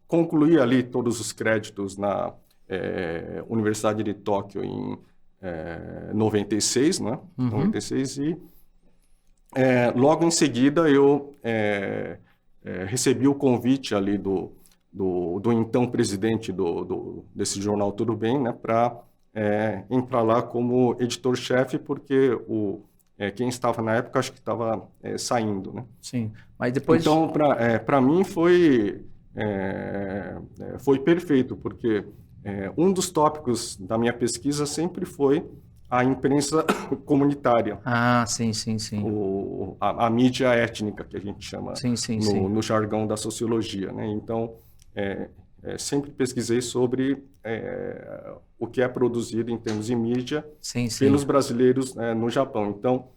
concluí ali todos os créditos na Universidade de Tóquio em 96, né? 96, e logo em seguida eu recebi o convite ali do então presidente desse jornal Tudo Bem, né, para entrar lá como editor-chefe, porque quem estava na época acho que estava saindo, né? Sim, mas depois... Então, para mim foi perfeito, porque um dos tópicos da minha pesquisa sempre foi a imprensa comunitária. Ah, sim. A mídia étnica, que a gente chama Sim. no jargão da sociologia, né? Então, sempre pesquisei sobre o que é produzido em termos de mídia pelos brasileiros no Japão. Então,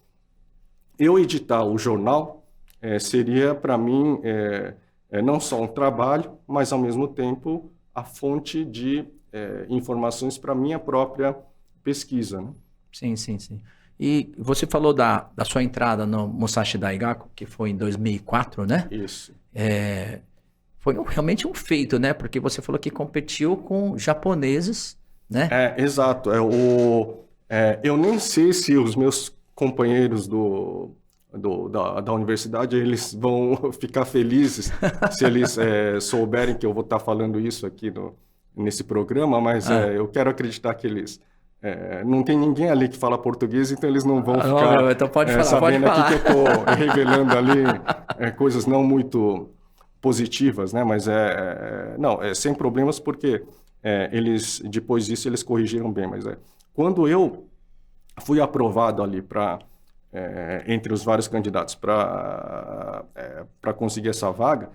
eu editar o jornal seria, para mim, não só um trabalho, mas, ao mesmo tempo, a fonte de informações para a minha própria pesquisa, né? Sim. E você falou da sua entrada no Musashi Daigaku, que foi em 2004, né? Isso. Foi realmente um feito, né? Porque você falou que competiu com japoneses, né? Exato. Eu nem sei se os meus companheiros da universidade eles vão ficar felizes se eles souberem que eu vou estar falando isso aqui nesse programa, mas eu quero acreditar que eles... não tem ninguém ali que fala português, então eles não vão ficar então pode falar, sabendo pode falar. aqui que eu estou revelando ali coisas não muito positivas, né? Mas sem problemas, porque eles, depois disso, eles corrigiram bem. Mas quando eu fui aprovado ali entre os vários candidatos para conseguir essa vaga,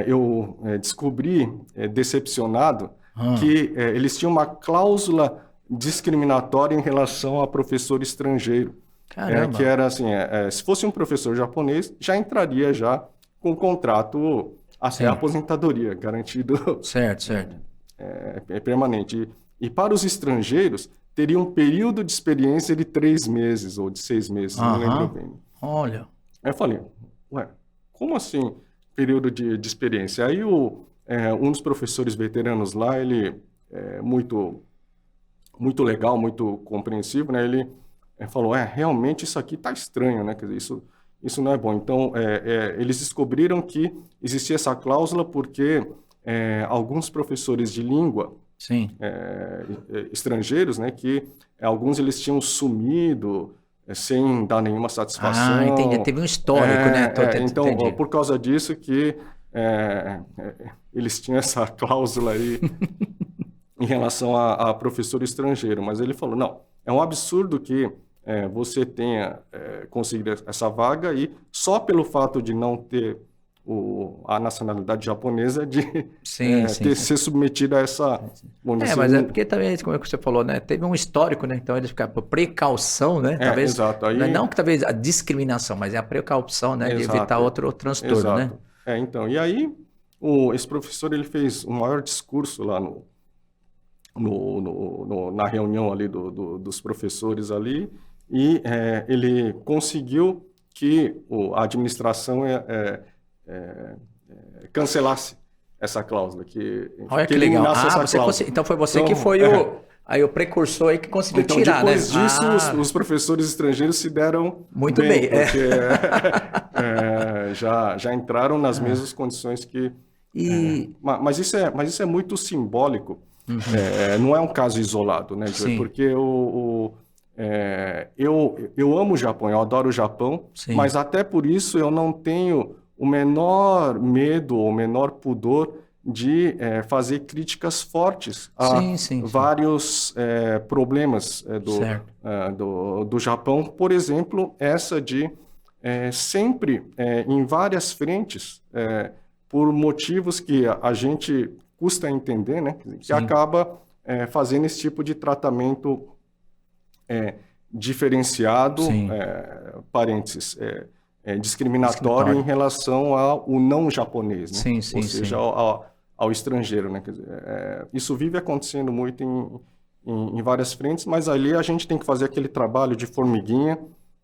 eu descobri, decepcionado, que eles tinham uma cláusula discriminatória em relação a professor estrangeiro. Caramba. Que era assim, se fosse um professor japonês, já entraria já com contrato até a aposentadoria, garantido. Certo. Permanente. E para os estrangeiros, teria um período de experiência de 3 meses ou de 6 meses, não lembro bem. Olha. Aí eu falei, como assim? período de experiência. Aí um dos professores veteranos lá, ele é muito legal, muito compreensivo, né? Ele falou, realmente isso aqui está estranho, né? Quer dizer, isso não é bom. Então, eles descobriram que existia essa cláusula porque alguns professores de língua Sim. estrangeiros, né? Que alguns eles tinham sumido sem dar nenhuma satisfação. Ah, entendi. Teve um histórico, né? Então, Entendi. por causa disso que eles tinham essa cláusula aí em relação a professor estrangeiro. Mas ele falou, não, é um absurdo que você tenha conseguido essa vaga e só pelo fato de não ter a nacionalidade japonesa de ser submetido a essa... Mas é porque também, como é que você falou, né? Teve um histórico, né? Então eles ficaram por precaução, né? Talvez, exato. Aí... não que talvez a discriminação, mas é a precaução, né? De evitar outro transtorno, exato. né? Então, e aí esse professor ele fez um maior discurso lá na reunião ali dos professores ali e ele conseguiu que a administração cancelasse essa cláusula, Olha que legal. Então foi você que foi o precursor aí que conseguiu tirar, depois disso, os professores estrangeiros se deram muito bem, porque já entraram nas mesmas condições que... Mas isso é muito simbólico. Não é um caso isolado, né? Sim. Porque eu amo o Japão, eu adoro o Japão, sim, mas até por isso eu não tenho o menor medo ou o menor pudor de fazer críticas fortes a vários problemas do Japão. Por exemplo, essa de sempre em várias frentes, por motivos que a gente custa entender, né? Que acaba fazendo esse tipo de tratamento diferenciado, parênteses, discriminatório em relação ao não japonês, né? Ou seja, ao estrangeiro, né? Quer dizer, isso vive acontecendo muito em várias frentes, mas ali a gente tem que fazer aquele trabalho de formiguinha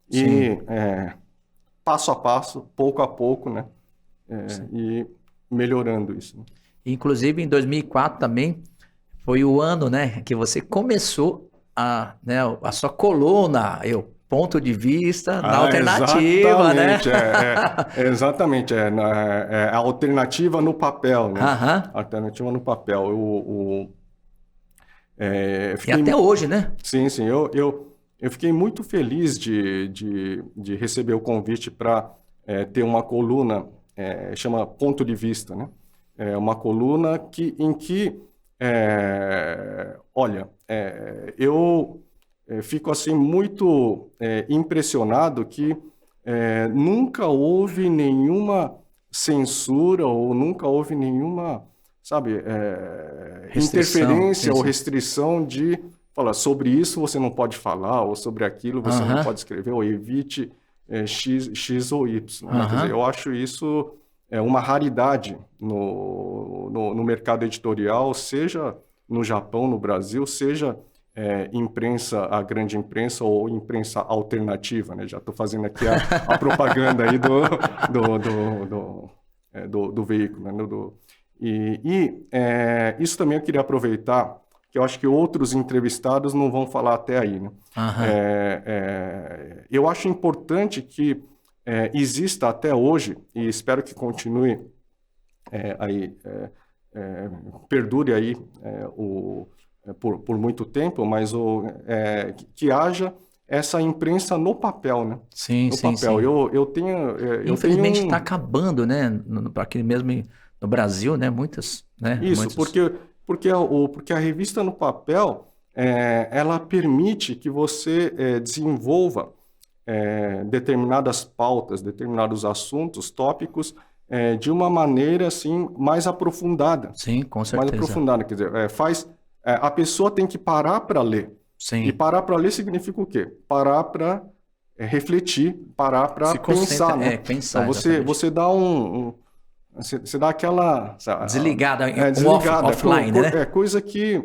e passo a passo, pouco a pouco, né? E melhorando isso. Né? Inclusive, em 2004 também foi o ano, né, que você começou a sua coluna, ponto de vista na alternativa, né? Exatamente, a alternativa no papel, né? Alternativa no papel. E até hoje, né? Sim, eu fiquei muito feliz de receber o convite para ter uma coluna, chama Ponto de Vista, né? Uma coluna em que eu fico assim muito impressionado que nunca houve nenhuma censura ou nunca houve nenhuma, sabe, interferência ou restrição de falar sobre isso você não pode falar ou sobre aquilo você não pode escrever ou evite X ou Y. Né? Quer dizer, eu acho isso uma raridade no mercado editorial, seja no Japão, no Brasil, seja imprensa, a grande imprensa ou imprensa alternativa, né? Já estou fazendo aqui a propaganda aí do veículo. Né? Isso também eu queria aproveitar, que eu acho que outros entrevistados não vão falar até aí. Né? Eu acho importante que exista até hoje, e espero que continue perdure aí por muito tempo, mas que haja essa imprensa no papel, né? Sim, no papel. Eu tenho... Infelizmente está acabando, né? Aqui mesmo no Brasil, né? Muitas, né? Isso, porque a revista no papel, ela permite que você desenvolva determinadas pautas, determinados assuntos, tópicos, de uma maneira assim mais aprofundada. Sim, com certeza. Mais aprofundada, quer dizer, a pessoa tem que parar para ler. Sim. E parar para ler significa o quê? Parar para refletir, parar para pensar, né? Pensar. Então você dá você dá aquela desligada, desligada offline, né? Coisa que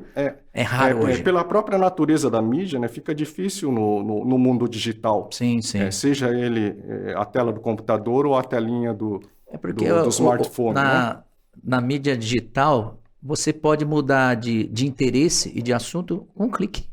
é raro hoje. Pela própria natureza da mídia, né? Fica difícil no mundo digital. Sim. Seja ele a tela do computador ou a telinha do É porque do smartphone, né? na mídia digital, você pode mudar de interesse e de assunto com um clique,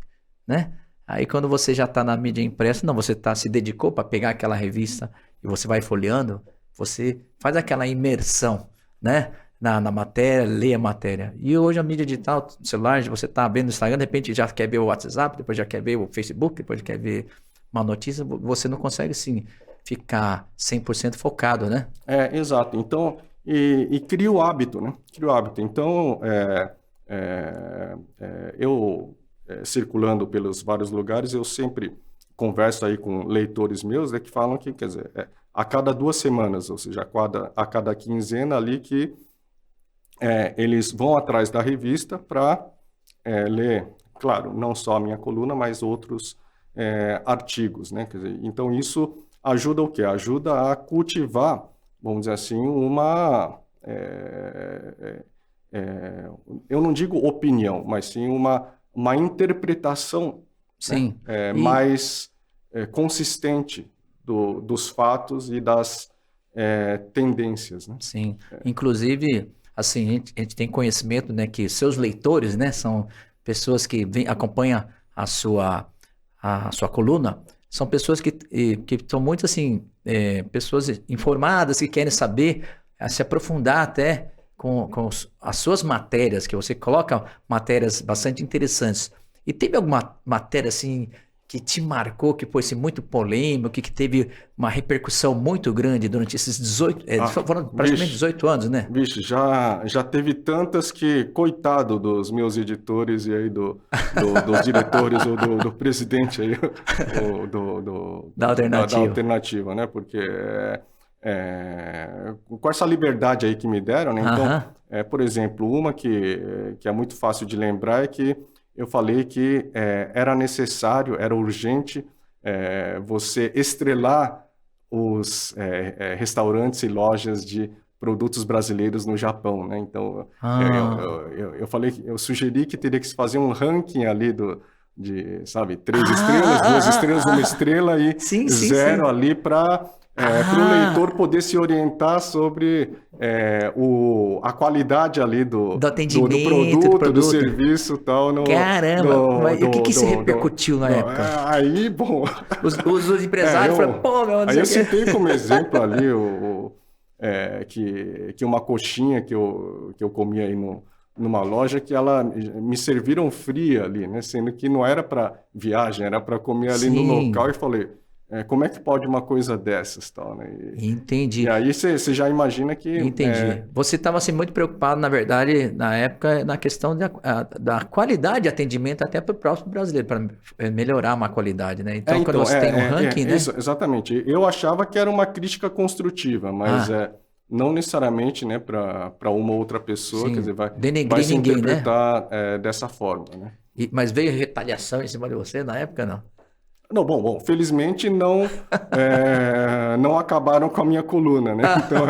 né? Aí quando você já está na mídia impressa, não, você se dedicou para pegar aquela revista e você vai folheando, você faz aquela imersão, né? Na matéria, lê a matéria. E hoje a mídia digital, celular, você está vendo o Instagram, de repente já quer ver o WhatsApp, depois já quer ver o Facebook, depois quer ver uma notícia, você não consegue, sim, ficar 100% focado, né? Exato. Então, e cria o hábito, né? Cria o hábito. Então, eu circulando pelos vários lugares, eu sempre converso aí com leitores meus, né, que falam que, quer dizer, a cada 2 semanas, ou seja, a cada quinzena ali que eles vão atrás da revista para ler, claro, não só a minha coluna, mas outros artigos, né? Quer dizer, então isso ajuda o quê? Ajuda a cultivar, vamos dizer assim, eu não digo opinião, mas sim uma interpretação, Sim. né? Mais consistente dos fatos e das tendências, né? Sim. Inclusive, assim, a gente tem conhecimento, né, que seus leitores, né, são pessoas que acompanham a sua coluna, são pessoas que são muito, assim, pessoas informadas, que querem saber, se aprofundar até com as suas matérias, que você coloca matérias bastante interessantes. E teve alguma matéria, assim, que te marcou, que foi assim, muito polêmico, que teve uma repercussão muito grande durante esses 18, foram praticamente 18 anos, né? Vixe, já teve tantas que, coitado dos meus editores e aí dos diretores ou do presidente aí, Da alternativa. da alternativa, né? Porque com essa liberdade aí que me deram, né? Então, por exemplo, uma que é muito fácil de lembrar é que eu falei que era necessário, era urgente você estrelar os restaurantes e lojas de produtos brasileiros no Japão, né? Então, eu falei, eu sugeri que teria que se fazer um ranking ali sabe, 3 estrelas, 2 estrelas, 1 estrela e sim, 0 sim. ali para o leitor poder se orientar sobre a qualidade ali do atendimento, produto, do serviço e tal. Caramba, e o que se repercutiu na época? Aí, bom... Os empresários falaram, pô, meu, não aí sei eu o quê. citei como exemplo ali que uma coxinha que eu comia aí numa loja que ela me serviram fria ali, né? Sendo que não era para viagem, era para comer ali no local, e falei, como é que pode uma coisa dessas, tal, né? Entendi. E aí você já imagina que... Entendi. Você estava assim, muito preocupado, na verdade, na época, na questão da qualidade de atendimento até para o próximo brasileiro, para melhorar uma qualidade, né? Então, quando você tem um ranking, né? Isso, exatamente. Eu achava que era uma crítica construtiva, mas não necessariamente, né, para uma outra pessoa, sim, quer dizer, vai se ninguém, interpretar, né? Dessa forma, né? Mas veio retaliação em cima de você na época, não? Não, bom, felizmente não acabaram com a minha coluna, né? Então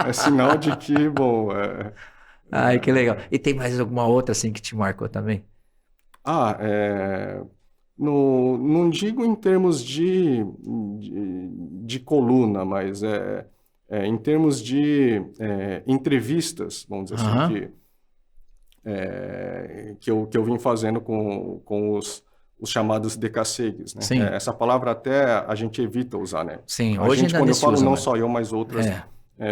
é sinal de que, bom... Ai, que legal. E tem mais alguma outra assim que te marcou também? Não digo em termos de coluna, mas em termos de entrevistas, vamos dizer assim, que eu vim fazendo com os chamados decassegues, né? Sim. Essa palavra até a gente evita usar, né? Sim, a hoje gente, ainda quando eu falo, usa, não mas... só eu, mas outras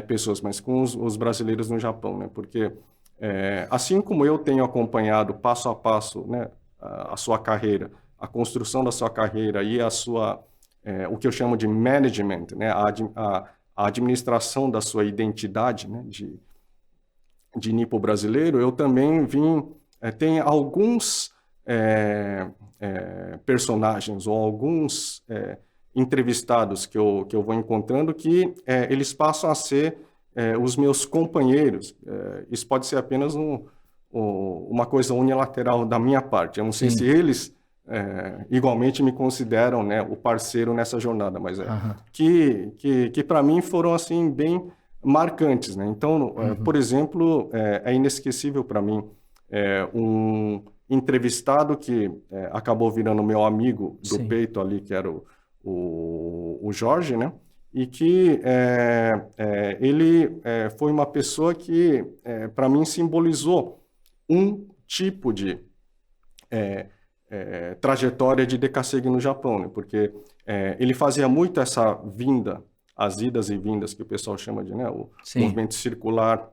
pessoas, mas com os brasileiros no Japão, né? Porque assim como eu tenho acompanhado passo a passo, né, a sua carreira, a construção da sua carreira e o que eu chamo de management, né, a administração da sua identidade, né, de nipo brasileiro, eu também tem alguns personagens ou alguns entrevistados que eu vou encontrando que eles passam a ser os meus companheiros. Isso pode ser apenas uma coisa unilateral da minha parte. Eu não sei se eles igualmente me consideram, né, o parceiro nessa jornada, mas que para mim foram assim bem marcantes, né? Então, por exemplo, é inesquecível para mim um entrevistado que acabou virando meu amigo do peito ali, que era o Jorge, né? e que ele foi uma pessoa que, para mim, simbolizou um tipo de trajetória de Dekasegi no Japão, né? Porque ele fazia muito essa vinda, as idas e vindas que o pessoal chama de, né, o Sim. movimento circular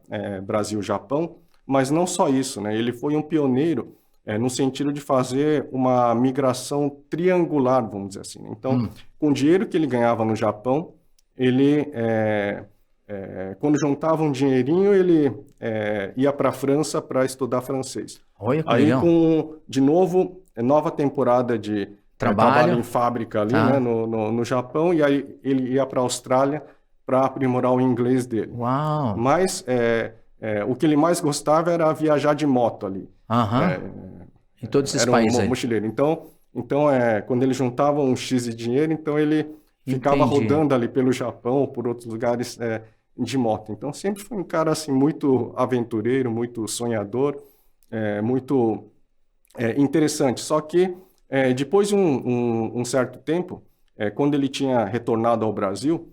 Brasil-Japão, mas não só isso, né? Ele foi um pioneiro no sentido de fazer uma migração triangular, vamos dizer assim. Então, com o dinheiro que ele ganhava no Japão, ele, quando juntava um dinheirinho, ele ia para a França para estudar francês. Olha que Aí, legal. de novo, nova temporada de trabalho em fábrica ali, Tá. né, no Japão, e aí ele ia para a Austrália para aprimorar o inglês dele. Uau. Mas o que ele mais gostava era viajar de moto ali. Aham. Em todos esses Era países um aí. mochileiro. Então quando ele juntava um X de dinheiro, então ele ficava Entendi. rodando ali pelo Japão, por outros lugares de moto. Então sempre foi um cara assim muito aventureiro, muito sonhador, muito interessante. Só que depois de um certo tempo, quando ele tinha retornado ao Brasil,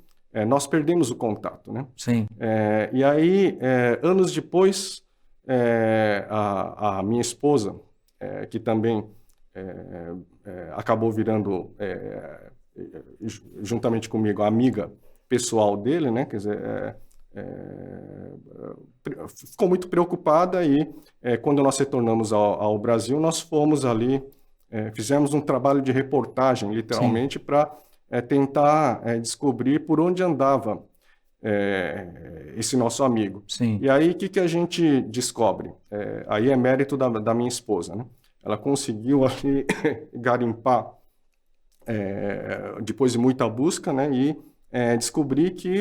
nós perdemos o contato, né? Sim. E aí, anos depois, a minha esposa, que também acabou virando, juntamente comigo, amiga pessoal dele, né? Quer dizer, ficou muito preocupada e, quando nós retornamos ao Brasil, nós fomos ali, fizemos um trabalho de reportagem, literalmente, para tentar descobrir por onde andava esse nosso amigo. Sim. E aí, o que a gente descobre? Aí é mérito da minha esposa, né? Ela conseguiu ali garimpar, depois de muita busca, né? E descobrir que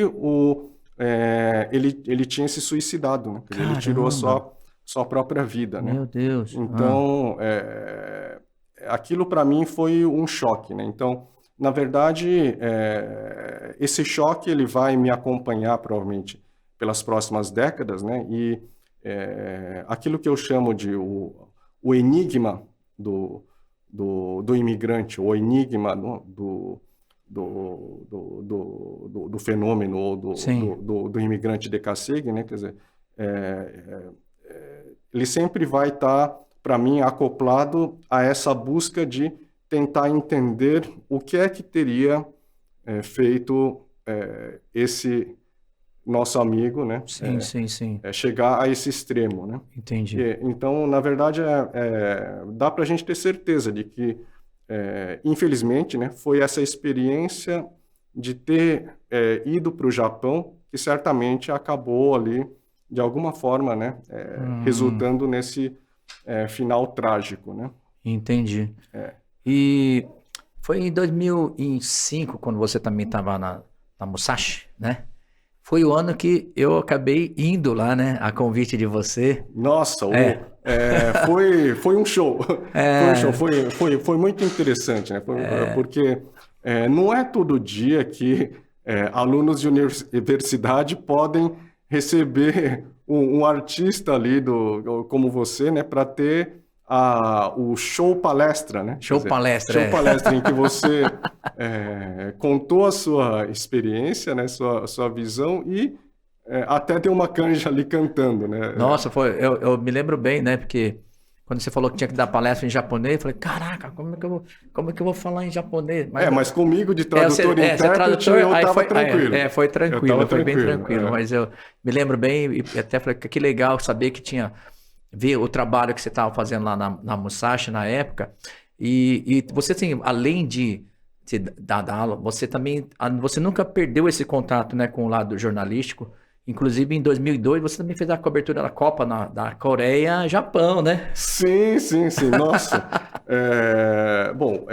ele tinha se suicidado, né? Quer dizer, ele tirou a sua própria vida, né? Meu Deus. Então, aquilo para mim foi um choque, né? Então, na verdade, esse choque ele vai me acompanhar provavelmente pelas próximas décadas, né? E aquilo que eu chamo de o enigma do imigrante, o enigma do fenômeno ou do imigrante Dekasegi, né? Quer dizer, ele sempre vai estar, para mim, acoplado a essa busca de tentar entender o que é que teria feito esse nosso amigo, né? Sim. Chegar a esse extremo, né? Entendi. Então, na verdade, dá para a gente ter certeza de que, infelizmente, né, foi essa experiência de ter ido para o Japão que certamente acabou ali, de alguma forma, né, resultando nesse final trágico, né? Entendi. E foi em 2005, quando você também estava na Musashi, né? Foi o ano que eu acabei indo lá, né? A convite de você. Nossa, foi um show. Foi muito interessante, né? Porque não é todo dia que alunos de universidade podem receber um artista ali como você, né? Para ter o show palestra, né? Show palestra. Show palestra em que você contou a sua experiência, né? Sua visão e até tem uma canja ali cantando, né? Nossa, eu me lembro bem, né? Porque quando você falou que tinha que dar palestra em japonês, eu falei, caraca, como é que eu vou falar em japonês? Mas comigo de tradutor e intérprete eu estava tranquilo. Foi tranquilo, foi bem tranquilo. É. Mas eu me lembro bem e até falei que legal saber que tinha... ver o trabalho que você estava fazendo lá na Musashi na época. E você, assim, além de dar aula, você também... Você nunca perdeu esse contato, né, com o lado jornalístico. Inclusive, em 2002, você também fez a cobertura da Copa da Coreia, Japão, né? Sim. Nossa. Bom,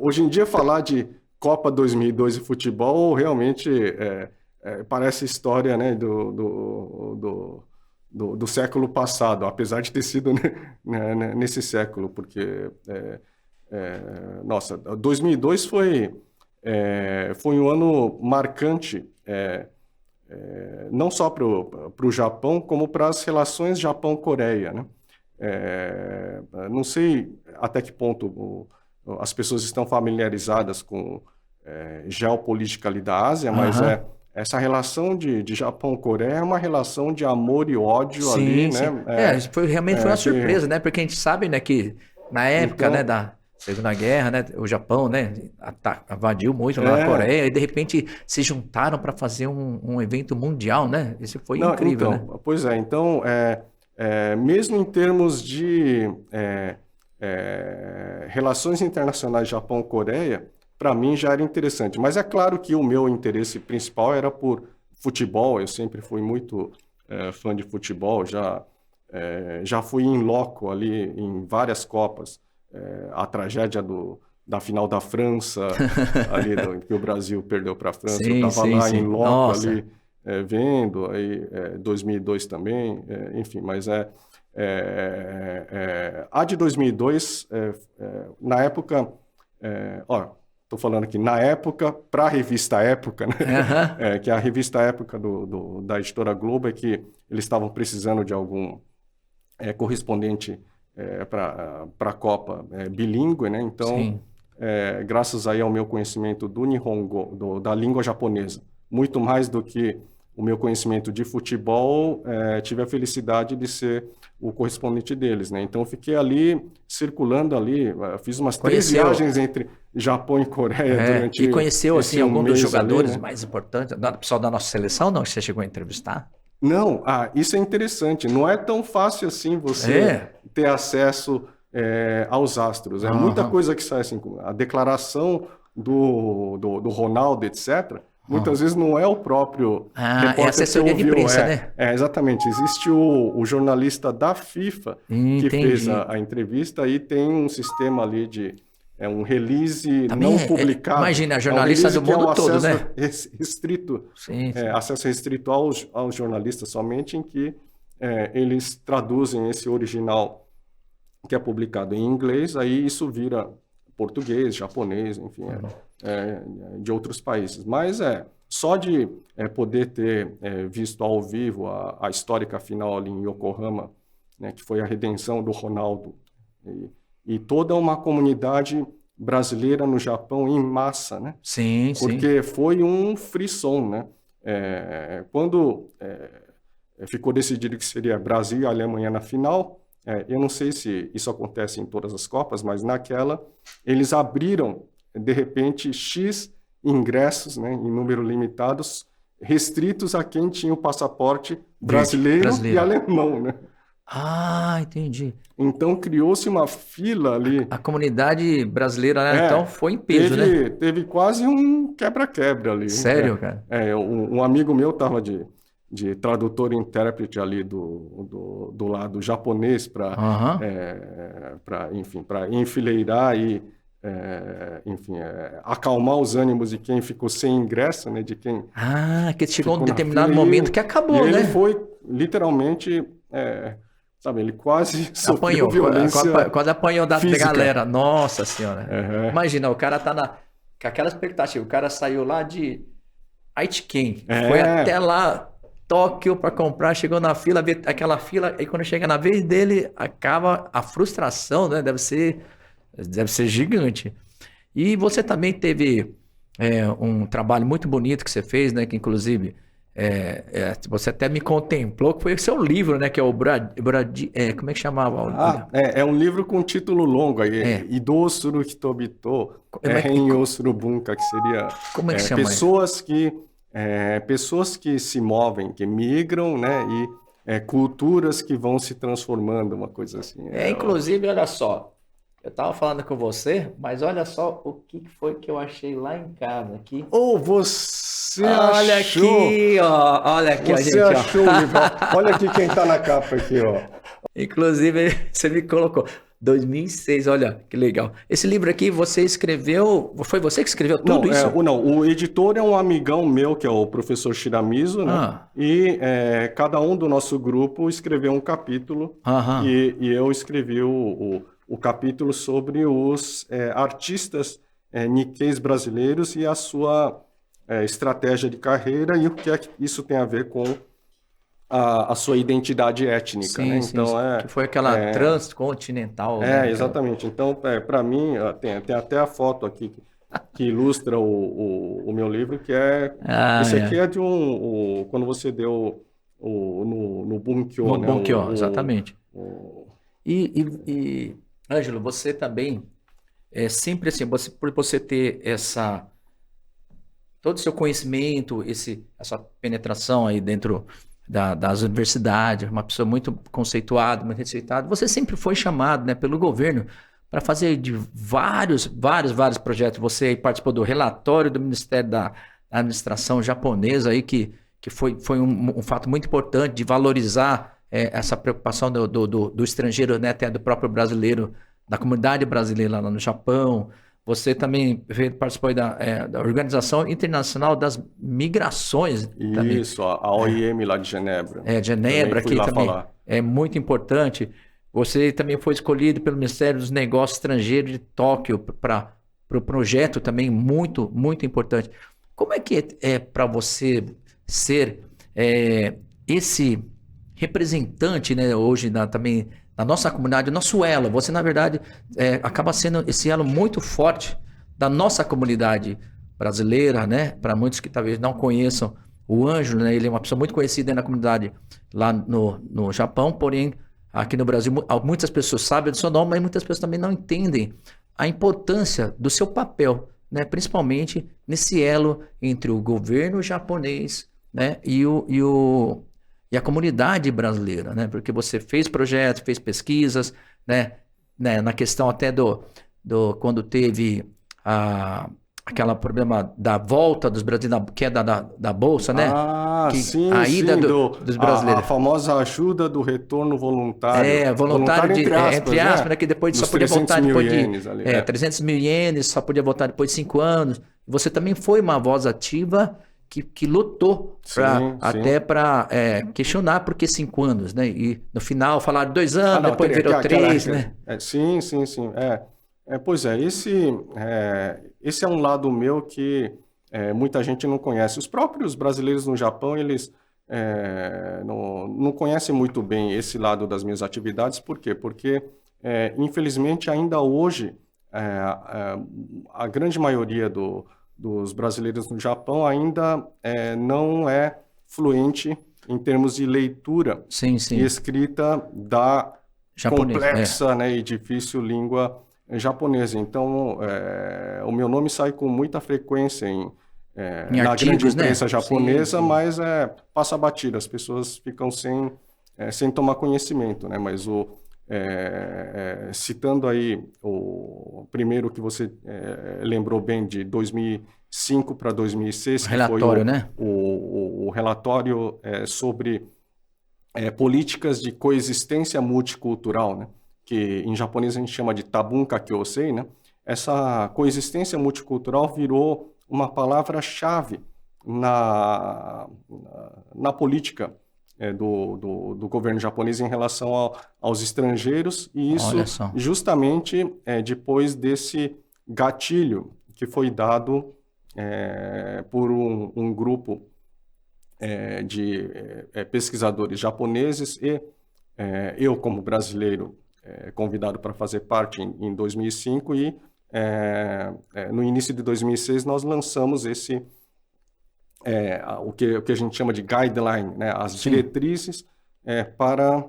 hoje em dia falar de Copa 2002 e futebol realmente parece história, né, do século passado, apesar de ter sido nesse século, porque, nossa, 2002 foi um ano marcante, não só para o Japão, como para as relações Japão-Coreia, né? Não sei até que ponto as pessoas estão familiarizadas com geopolítica ali da Ásia, mas essa relação de Japão-Coreia é uma relação de amor e ódio Sim, ali, sim. né? Realmente foi uma surpresa, né? Porque a gente sabe, né, que na época, Então, né, da Segunda Guerra, né, o Japão, né, invadiu muito lá na Coreia e de repente se juntaram para fazer um evento mundial, né? Isso foi não, incrível, então, né? pois é, então, mesmo em termos de relações internacionais Japão-Coreia, para mim já era interessante. Mas é claro que o meu interesse principal era por futebol. Eu sempre fui muito fã de futebol. Já fui in loco ali em várias Copas. A tragédia da final da França, ali que o Brasil perdeu para a França. Eu Sim, estava sim, lá in sim. loco Nossa. ali vendo. Aí 2002 também, enfim. Mas a de 2002, na época, estou falando aqui, na época, para a revista Época, né? Aham. Que é a revista Época da editora Globo, é que eles estavam precisando de algum correspondente para a Copa bilíngue, né? Então, Sim. graças aí ao meu conhecimento do Nihongo, da língua japonesa, muito mais do que o meu conhecimento de futebol, tive a felicidade de ser o correspondente deles, né? Então, eu fiquei ali, circulando ali, fiz umas 3 Conheceu, viagens entre Japão e Coreia durante e conheceu, assim, esse algum dos mês ali, jogadores né? mais importantes, pessoal da nossa seleção, não, que você chegou a entrevistar? Não, isso é interessante. Não é tão fácil assim você É. ter acesso aos astros. É muita Aham. coisa que sai assim. A declaração do Ronaldo, etc. Muitas vezes não é o próprio É repórter que assessoria de ouviu. imprensa, né? Exatamente. Existe o jornalista da FIFA que fez Entendi. a entrevista e tem um sistema ali um release Também não publicado. imagina, É um jornalista release do que é o mundo todo, acesso né? restrito Sim, sim. acesso restrito aos jornalistas somente, em que eles traduzem esse original que é publicado em inglês, aí isso vira português, japonês, enfim, de outros países. Mas só de poder ter visto ao vivo a histórica final ali em Yokohama, né, que foi a redenção do Ronaldo, e toda uma comunidade brasileira no Japão em massa, né? Sim, sim. Porque foi um frisson, né? Quando ficou decidido que seria Brasil e Alemanha na final, eu não sei se isso acontece em todas as Copas, mas naquela eles abriram, de repente, X ingressos, né, em número limitado, restritos a quem tinha o passaporte brasileiro e alemão, né? Ah, entendi. Então criou-se uma fila ali. A comunidade brasileira, né? Então foi em peso, né? Teve quase um quebra-quebra ali. Sério, cara? Um amigo meu estava de tradutor e intérprete ali do lado japonês para, enfim, para enfileirar e, enfim, acalmar os ânimos de quem ficou sem ingresso, né? De quem que chegou um ficou na determinado fila momento que acabou, e né? ele foi literalmente, sabe, ele quase Apanhou, sofreu violência quase apanhou da física. galera. Nossa senhora. Imagina, o cara tá com aquela expectativa. O cara saiu lá de Aitken, foi até lá, Tóquio, para comprar, chegou na fila, vê aquela fila, e quando chega na vez dele, acaba a frustração, né? Deve ser gigante. E você também teve um trabalho muito bonito que você fez, né? Que inclusive você até me contemplou, que foi o seu livro, né? Que é o como é que chamava? É um livro com título longo aí, Ido Suru Hitobito, Renyo Suru Bunka, que seria como é que chama pessoas que se movem, que migram, né? E culturas que vão se transformando, uma coisa assim. Inclusive, olha só, eu tava falando com você, mas olha só o que foi que eu achei lá em casa aqui. Você olha achou? Aqui, ó. Olha aqui, você gente. Achou o livro. Olha aqui quem tá na capa aqui, ó. Inclusive, você me colocou. 2006, olha que legal. Esse livro aqui você escreveu, foi você que escreveu tudo isso? O editor é um amigão meu, que é o professor Shiramizu, né? E cada um do nosso grupo escreveu um capítulo e eu escrevi o capítulo sobre os artistas Nikkeis brasileiros e a sua estratégia de carreira e o que é que isso tem a ver com a sua identidade étnica, sim, né? Sim, então que foi aquela transcontinental. Exatamente. Então, para mim, tem até a foto aqui que ilustra o meu livro, que é... Ah, Esse aqui é. é de quando você deu no Bunkyo, No né? Bunkyo, exatamente. O- Ângelo, você também é sempre assim, por você ter todo o seu conhecimento, essa penetração aí dentro das universidades, uma pessoa muito conceituada, muito respeitada, você sempre foi chamado, né, pelo governo para fazer de vários projetos. Você aí participou do relatório do Ministério da Administração japonesa aí, que foi um fato muito importante de valorizar essa preocupação do estrangeiro, né, até do próprio brasileiro, da comunidade brasileira lá no Japão. Você também participou aí da Organização Internacional das Migrações também. Isso, a OIM lá de Genebra. De Também Genebra fui aqui lá também falar. é muito importante. Você também foi escolhido pelo Ministério dos Negócios Estrangeiros de Tóquio para o projeto também muito importante. Como é que é para você ser esse representante, né, hoje também da nossa comunidade, nosso elo? Você, na verdade, acaba sendo esse elo muito forte da nossa comunidade brasileira, né? Para muitos que talvez não conheçam o Ângelo, né? Ele é uma pessoa muito conhecida na comunidade lá no Japão, porém, aqui no Brasil, muitas pessoas sabem do seu nome, mas muitas pessoas também não entendem a importância do seu papel, né? Principalmente nesse elo entre o governo japonês, né? E a comunidade brasileira, né? Porque você fez projetos, fez pesquisas, né? Na questão até quando teve aquele problema da volta dos brasileiros, da queda da bolsa, né? Ah, sim, A ida sim, dos a brasileiros. famosa ajuda do retorno voluntário. Voluntário entre aspas, né? Que depois só Dos podia 300 voltar mil depois de ienes ali. 300 mil ienes, só podia voltar depois de 5 anos. Você também foi uma voz ativa que lutou até Sim. para questionar por que 5 anos, né? E no final falaram 2 anos, Não, depois virou 3, né? Sim. Pois é, esse é um lado meu que muita gente não conhece. Os próprios brasileiros no Japão, eles não conhecem muito bem esse lado das minhas atividades. Por quê? Porque, infelizmente, ainda hoje, a grande maioria dos brasileiros no Japão ainda não é fluente em termos de leitura Sim. e escrita da Japonês, complexa, né, e difícil língua japonesa. Então, o meu nome sai com muita frequência na artigos, grande imprensa né? japonesa, Sim. mas passa batido, as pessoas ficam sem tomar conhecimento, né? Mas citando aí o primeiro que você lembrou bem, de 2005 para 2006, que foi Relatório, né? o relatório sobre políticas de coexistência multicultural, né? Que em japonês a gente chama de Tabunka Kyosei, né? Essa coexistência multicultural virou uma palavra-chave na política do governo japonês em relação aos estrangeiros, e isso justamente depois desse gatilho que foi dado por um grupo de pesquisadores japoneses e eu, como brasileiro, convidado para fazer parte em 2005, e no início de 2006 nós lançamos o que a gente chama de guideline, né, as diretrizes para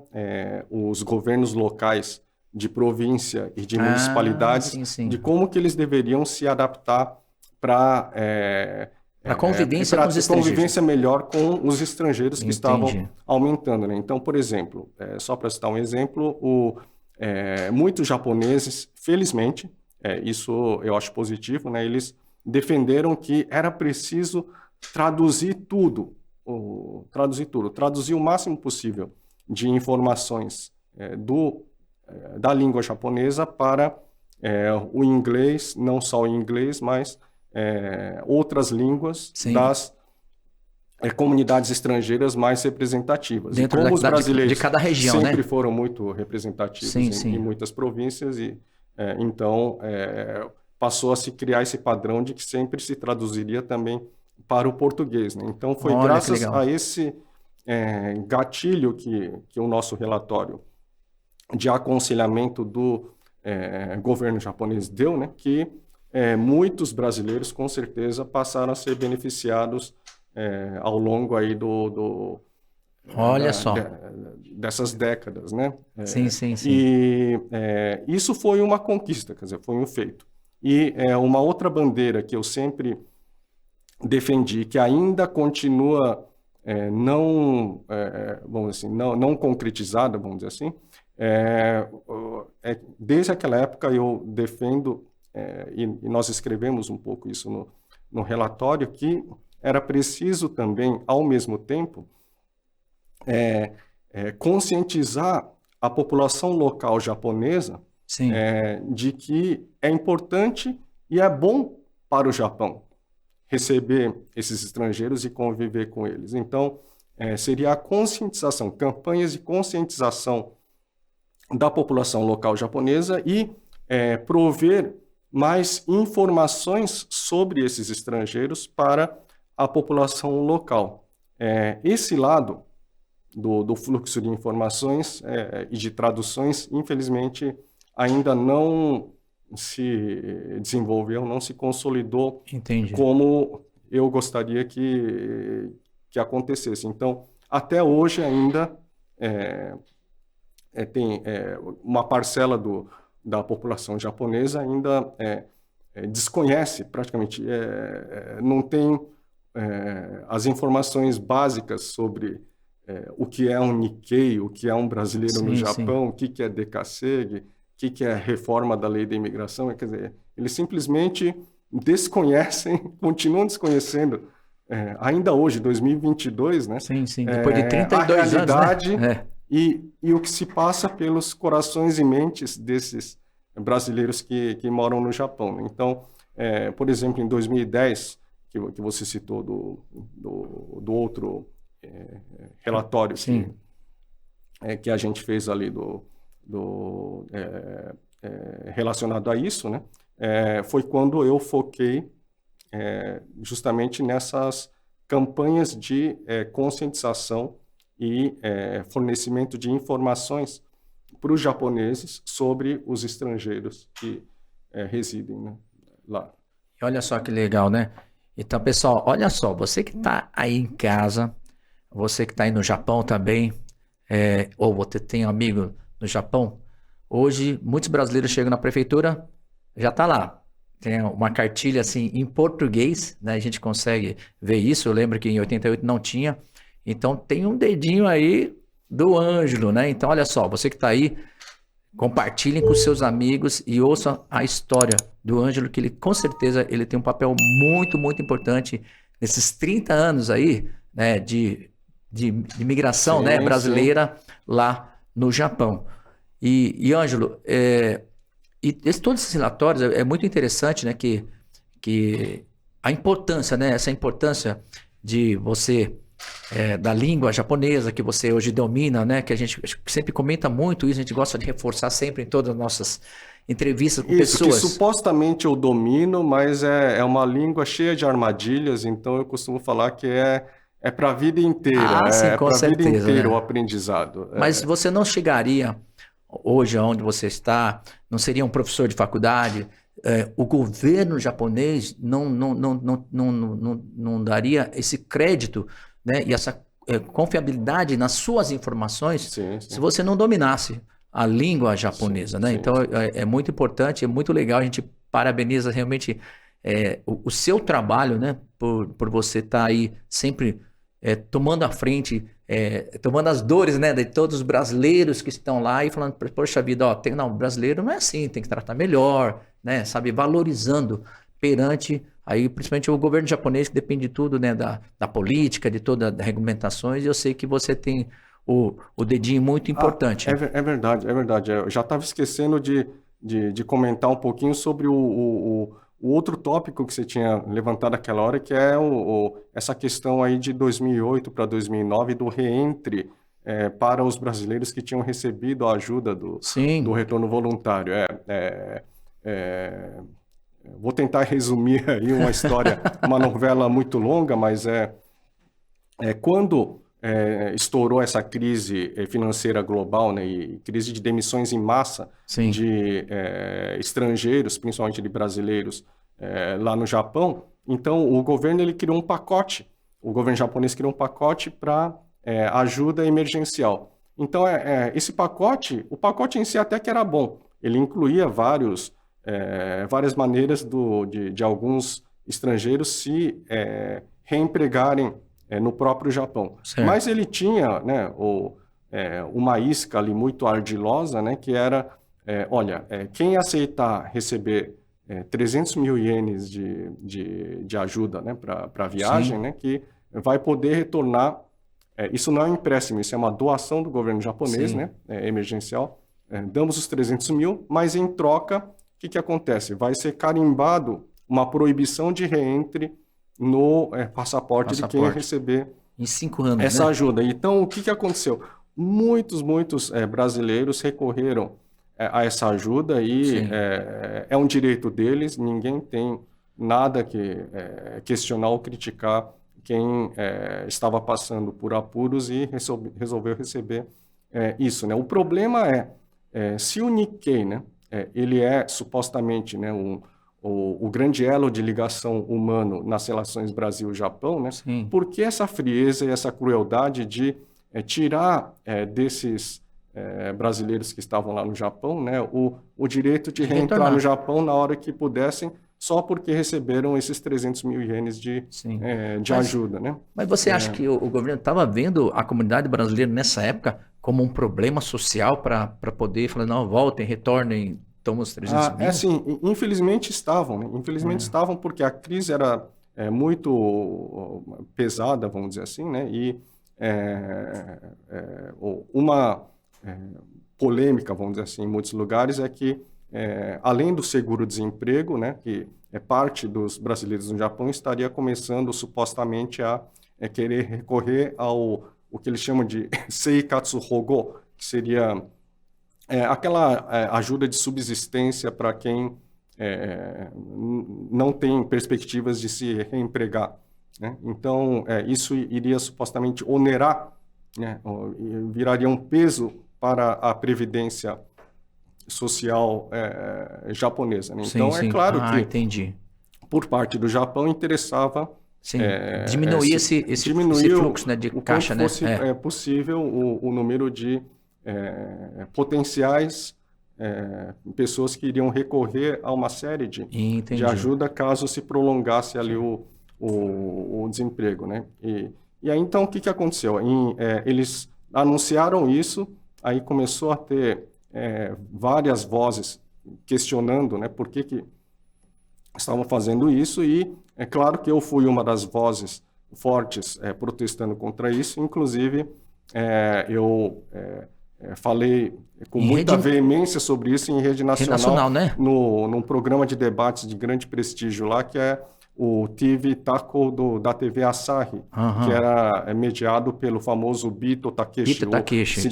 os governos locais de província e de municipalidades, de como que eles deveriam se adaptar para a convivência com os estrangeiros. Convivência melhor com os estrangeiros que estavam aumentando, né? Então, por exemplo, só para citar um exemplo, muitos japoneses, felizmente, isso eu acho positivo, né? Eles defenderam que era preciso traduzir traduzir o máximo possível de informações da língua japonesa para o inglês, não só o inglês, mas outras línguas das comunidades estrangeiras mais representativas. Dentro e como os brasileiros de cada região, sempre né? foram muito representativos em muitas províncias, e então passou a se criar esse padrão de que sempre se traduziria também para o português, né? Então foi graças a esse gatilho que o nosso relatório de aconselhamento do governo japonês deu, né, que muitos brasileiros, com certeza, passaram a ser beneficiados ao longo aí Olha só. dessas décadas, né? Sim, sim, sim. E isso foi uma conquista, quer dizer, foi um feito. E uma outra bandeira que eu sempre defendi, que ainda continua vamos dizer assim, não concretizada, vamos dizer assim, desde aquela época eu defendo, e nós escrevemos um pouco isso no relatório, que era preciso também, ao mesmo tempo, conscientizar a população local japonesa Sim. de que é importante e é bom para o Japão receber esses estrangeiros e conviver com eles. Então, seria a conscientização, campanhas de conscientização da população local japonesa e prover mais informações sobre esses estrangeiros para a população local. Esse lado do fluxo de informações e de traduções, infelizmente, ainda não se desenvolveu, não se consolidou. Entendi. Como eu gostaria que acontecesse. Então, até hoje ainda tem uma parcela da população japonesa ainda desconhece praticamente, não tem as informações básicas sobre o que é um Nikkei, o que é um brasileiro no Japão, o que é DKSEG, o que é reforma da lei da imigração. Quer dizer, eles simplesmente desconhecem, continuam desconhecendo, ainda hoje, 2022, né? Sim, sim, depois de 32 a realidade anos, né? e o que se passa pelos corações e mentes desses brasileiros que moram no Japão. Então, por exemplo, em 2010, que você citou do outro relatório que a gente fez ali relacionado a isso, né? Foi quando eu foquei justamente nessas campanhas de conscientização e fornecimento de informações para os japoneses sobre os estrangeiros que residem, né, lá. Olha só que legal, né? Então, pessoal, olha só, você que está aí em casa, você que está aí no Japão também, ou você tem um amigo no Japão, hoje muitos brasileiros chegam na prefeitura, já está lá. Tem uma cartilha assim em português, né? A gente consegue ver isso. Eu lembro que em 88 não tinha. Então tem um dedinho aí do Ângelo, né? Então olha só, você que está aí, compartilhem com seus amigos e ouçam a história do Ângelo, que ele com certeza ele tem um papel muito, muito importante nesses 30 anos aí, né, de imigração, né, brasileira lá no Japão. E Ângelo, todos esses relatórios é muito interessante, né, que a importância, né, essa importância de você da língua japonesa que você hoje domina, né, que a gente sempre comenta muito isso, a gente gosta de reforçar sempre em todas as nossas entrevistas com pessoas. Que supostamente eu domino, mas é uma língua cheia de armadilhas, então eu costumo falar que é para a vida inteira, sim, com para a vida inteira, né? o aprendizado. Mas você não chegaria hoje onde você está, não seria um professor de faculdade, o governo japonês não daria esse crédito, né, e essa confiabilidade nas suas informações se você não dominasse a língua japonesa, né? Então é muito importante, é muito legal, a gente parabeniza realmente o seu trabalho, né, por você estar aí sempre tomando a frente, tomando as dores, né, de todos os brasileiros que estão lá e falando, poxa vida, ó, não, brasileiro não é assim, tem que tratar melhor, né, sabe, valorizando perante aí, principalmente o governo japonês, que depende de tudo, né, da política, de todas as regulamentações, e eu sei que você tem o dedinho muito importante. É verdade, é verdade. Eu já estava esquecendo de comentar um pouquinho sobre o outro tópico que você tinha levantado naquela hora, que é essa questão aí de 2008 para 2009 do reentre para os brasileiros que tinham recebido a ajuda do retorno voluntário. Vou tentar resumir aí uma história, uma novela muito longa, mas quando estourou essa crise financeira global, né, e crise de demissões em massa de estrangeiros, principalmente de brasileiros, lá no Japão. Então, o governo ele criou um pacote, o governo japonês criou um pacote para ajuda emergencial. Então, esse pacote, o pacote em si até que era bom. Ele incluía várias maneiras de alguns estrangeiros se reempregarem no próprio Japão. Certo. Mas ele tinha, né, uma isca ali muito ardilosa, né, que era, olha, quem aceitar receber 300 mil ienes de ajuda, né, para a viagem, né, que vai poder retornar. Isso não é um empréstimo, isso é uma doação do governo japonês, né, emergencial. Damos os 300 mil, mas em troca, o que acontece? Vai ser carimbado uma proibição de reentre no passaporte de quem receber em 5 anos, essa ajuda. Então, o que aconteceu? Muitos brasileiros recorreram a essa ajuda e é um direito deles, ninguém tem nada que questionar ou criticar quem estava passando por apuros e resolveu receber isso, né? O problema se o Nikkei, né, ele é supostamente, né, o grande elo de ligação humano nas relações Brasil-Japão, né? Por que essa frieza e essa crueldade de tirar desses brasileiros que estavam lá no Japão, né, o direito de reentrar no Japão na hora que pudessem, só porque receberam esses 300 mil ienes de ajuda, né? Mas você acha que o governo estava vendo a comunidade brasileira nessa época como um problema social para poder falar, não, voltem, retornem, tomam os 300 mil? Assim, infelizmente estavam, né? Infelizmente estavam porque a crise era muito pesada, vamos dizer assim, né? E uma polêmica, vamos dizer assim, em muitos lugares é que além do seguro-desemprego, né, que parte dos brasileiros no Japão estaria começando supostamente a querer recorrer o que eles chamam de Seikatsu Hogo, que seria aquela ajuda de subsistência para quem não tem perspectivas de se reempregar, né? Então, isso iria supostamente onerar, né, viraria um peso para a previdência social japonesa, né? Então, é claro que, entendi. por parte do Japão, interessava diminuir esse fluxo, né, de caixa, né? Fosse possível o número de potenciais pessoas que iriam recorrer a uma série de ajuda caso se prolongasse ali o desemprego, né? E aí, então, o que aconteceu? Eles anunciaram isso, aí começou a ter várias vozes questionando, né, por que estavam fazendo isso, e é claro que eu fui uma das vozes fortes protestando contra isso, inclusive eu falei com muita veemência sobre isso em rede nacional, né? num programa de debates de grande prestígio lá, que é o TV Tako da TV Asahi, que era mediado pelo famoso Bito Takeshi,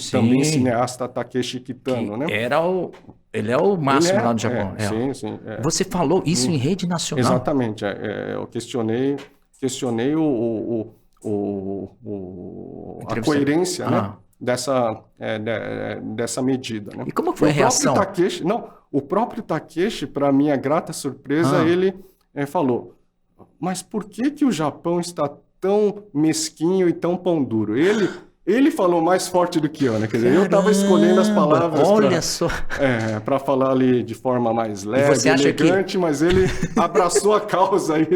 também cineasta Takeshi Kitano, né? Ele é o máximo lá no Japão. Sim. Você falou isso em rede nacional? Exatamente. Eu questionei a coerência, né, dessa medida, né? E como foi a reação? O próprio Takeshi, para minha grata surpresa, ele falou: mas por que o Japão está tão mesquinho e tão pão duro? Ele falou mais forte do que eu, né? Quer dizer, eu estava escolhendo as palavras para falar ali de forma mais leve, elegante, mas ele abraçou a causa aí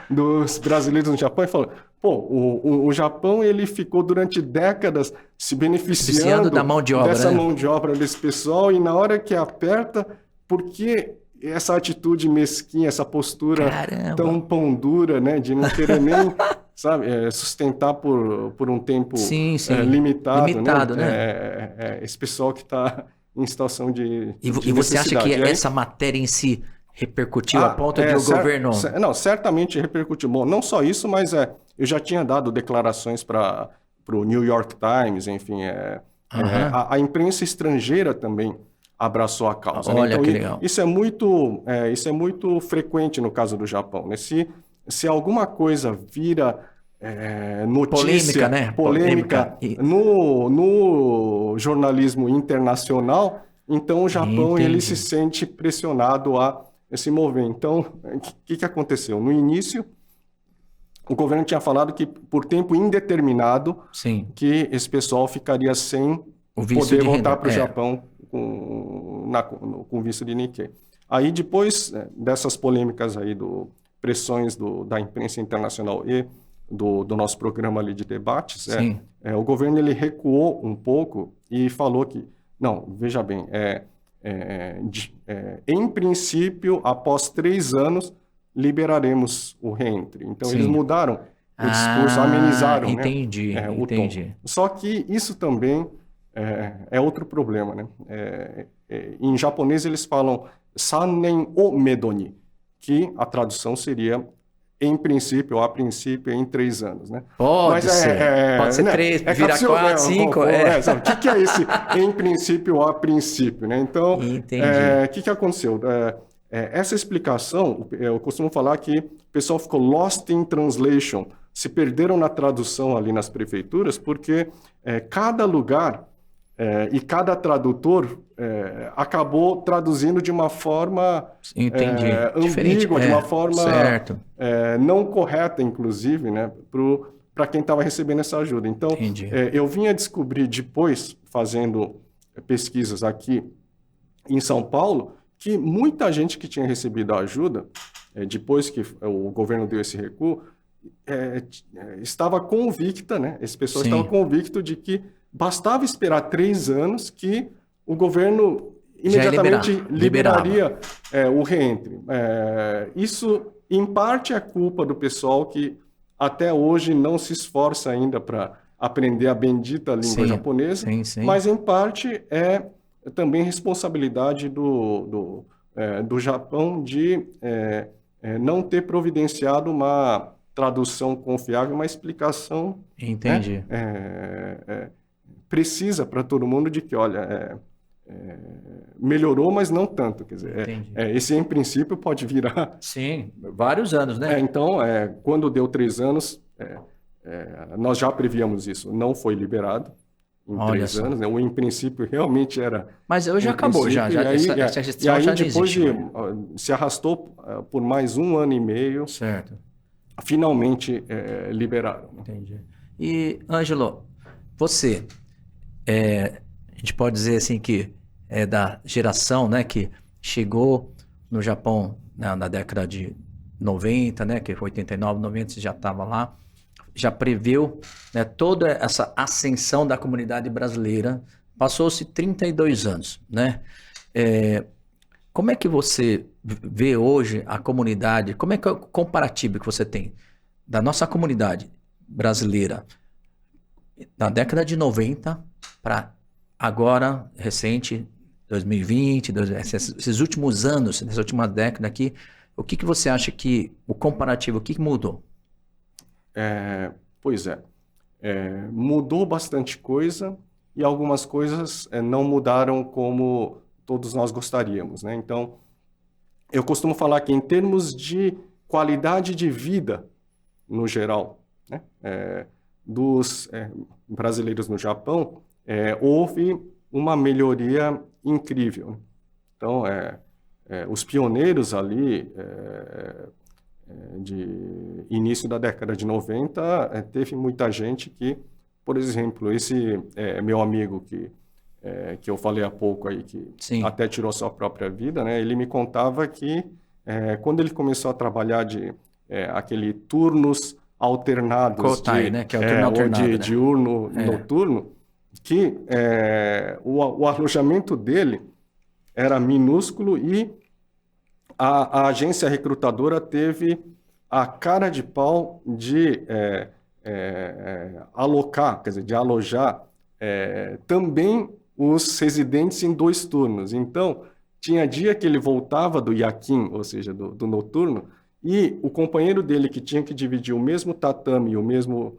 dos brasileiros no Japão e falou: pô, o Japão ele ficou durante décadas se beneficiando da mão de obra, dessa mão de obra desse pessoal, e na hora que aperta, por que essa atitude mesquinha, essa postura tão pão dura, né, de não querer nem sustentar por um tempo limitado, né? Esse pessoal que está em situação de E você acha que essa matéria em si repercutiu a ponto de o governo... Não, certamente repercutiu. Bom, não só isso, mas eu já tinha dado declarações para o New York Times, enfim, a imprensa estrangeira também abraçou a causa. Olha, então, que legal. Isso é muito frequente no caso do Japão, né? Se alguma coisa vira notícia, polêmica no jornalismo internacional, então o Japão ele se sente pressionado a se mover. Então, o que aconteceu? No início, o governo tinha falado que por tempo indeterminado Sim. que esse pessoal ficaria sem O visto poder de voltar renda. para o Japão com visto de Nikkei. Aí depois dessas polêmicas aí, pressões da imprensa internacional e do nosso programa ali de debates, o governo ele recuou um pouco e falou que, não, veja bem, em princípio, após 3 anos, liberaremos o reentre. Então, eles mudaram o discurso, amenizaram, entendi, né, o entendi. tom. Só que isso também é outro problema, né? Em japonês, eles falam sannen o medoni, que a tradução seria em princípio, ou a princípio, em 3 anos, né? Pode ser. Pode ser 3, virar 4, 5. O que é esse em princípio ou a princípio, né? Então, o que aconteceu? Essa explicação, eu costumo falar que o pessoal ficou lost in translation, se perderam na tradução ali nas prefeituras, porque cada lugar e cada tradutor acabou traduzindo de uma forma ambígua, de uma forma não correta, inclusive, né, para quem estava recebendo essa ajuda. Então, eu vim a descobrir depois, fazendo pesquisas aqui em São Paulo, que muita gente que tinha recebido a ajuda, depois que o governo deu esse recuo, estava convicta, né, esse pessoal estava convicto de que bastava esperar 3 anos que o governo imediatamente liberaria o reentre. Isso, em parte, é culpa do pessoal que até hoje não se esforça ainda para aprender a bendita língua japonesa, mas, em parte, é também responsabilidade do Japão de não ter providenciado uma tradução confiável, uma explicação precisa para todo mundo de que, olha, melhorou, mas não tanto. Quer dizer, esse em princípio pode virar... Sim, vários anos, né? Então, quando deu 3 anos, nós já prevíamos isso, não foi liberado em 3 anos, né? O em princípio realmente era... Mas hoje acabou, essa restrição já depois se arrastou por mais 1 ano e meio, finalmente liberaram. Entendi. E, Ângelo, você... a gente pode dizer assim que é da geração, né, que chegou no Japão, né, na década de 90, né, que foi 89, 90, você já estava lá, já preveu, né, toda essa ascensão da comunidade brasileira. Passou-se 32 anos, né? Como é que você vê hoje a comunidade, como é que é o comparativo que você tem da nossa comunidade brasileira da década de 90 para agora, recente, 2020, esses últimos anos, nessa última década aqui, o que você acha que, o comparativo, o que mudou? Pois mudou bastante coisa e algumas coisas não mudaram como todos nós gostaríamos, né? Então, eu costumo falar que em termos de qualidade de vida, no geral, né, dos brasileiros no Japão, houve uma melhoria incrível. Então, os pioneiros ali de início da década de 90, teve muita gente que, por exemplo, esse meu amigo que eu falei há pouco aí, que até tirou sua própria vida, né, ele me contava que quando ele começou a trabalhar aquele turnos alternados, Kotai, né, que é o turno alternado, de diurno, noturno, que o alojamento dele era minúsculo e a agência recrutadora teve a cara de pau de alocar, quer dizer, de alojar também os residentes em 2 turnos. Então, tinha dia que ele voltava do yakin, ou seja, do noturno, e o companheiro dele que tinha que dividir o mesmo tatame, o mesmo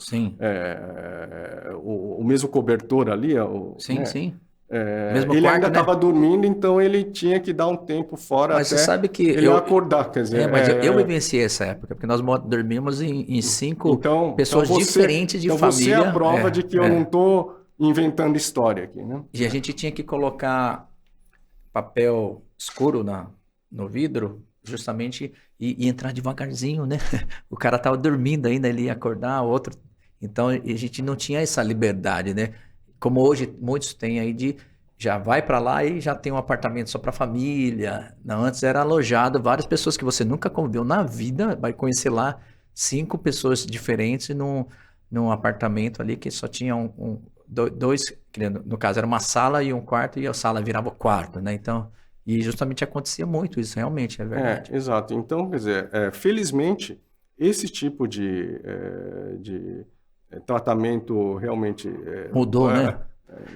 o mesmo cobertor ali, mesmo ele quarto, ainda estava dormindo, então ele tinha que dar um tempo fora mas até você sabe que ele acordar. Quer dizer, mas eu vivenciei essa época, porque nós dormimos em 5 pessoas diferentes de família. Você é a prova de que eu não estou inventando história aqui, né? E a gente tinha que colocar papel escuro no vidro, justamente e entrar devagarzinho, né? O cara tava dormindo ainda, ele ia acordar, o outro. Então, a gente não tinha essa liberdade, né? Como hoje muitos têm aí de já vai para lá e já tem um apartamento só para família. Não, antes era alojado várias pessoas que você nunca conviveu na vida, vai conhecer lá 5 pessoas diferentes num apartamento ali que só tinha dois, que no caso era uma sala e um quarto e a sala virava o quarto, né? Então, e justamente acontecia muito isso, realmente, é verdade. Exato. Então, quer dizer, felizmente, esse tipo de tratamento realmente Mudou, né?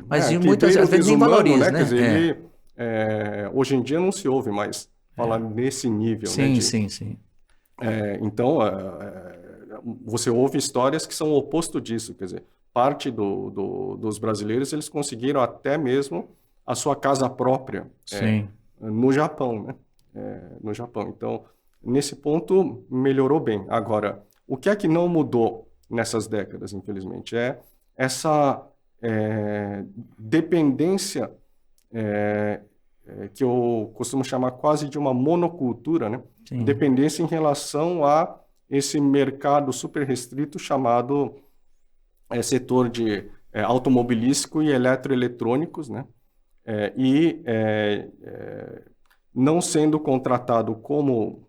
Mas que muitas veio às vezes nem desumano, valoriza, né? né? Quer dizer, hoje em dia não se ouve mais falar nesse nível, né? Sim, sim, sim. Então, você ouve histórias que são o oposto disso, quer dizer, parte dos brasileiros, eles conseguiram até mesmo a sua casa própria Sim. no Japão, né? No Japão. Então, nesse ponto, melhorou bem. Agora, o que é que não mudou nessas décadas, infelizmente? É essa dependência que eu costumo chamar quase de uma monocultura, né? Sim. Dependência em relação a esse mercado super restrito chamado setor de automobilístico e eletroeletrônicos, né? Não sendo contratado como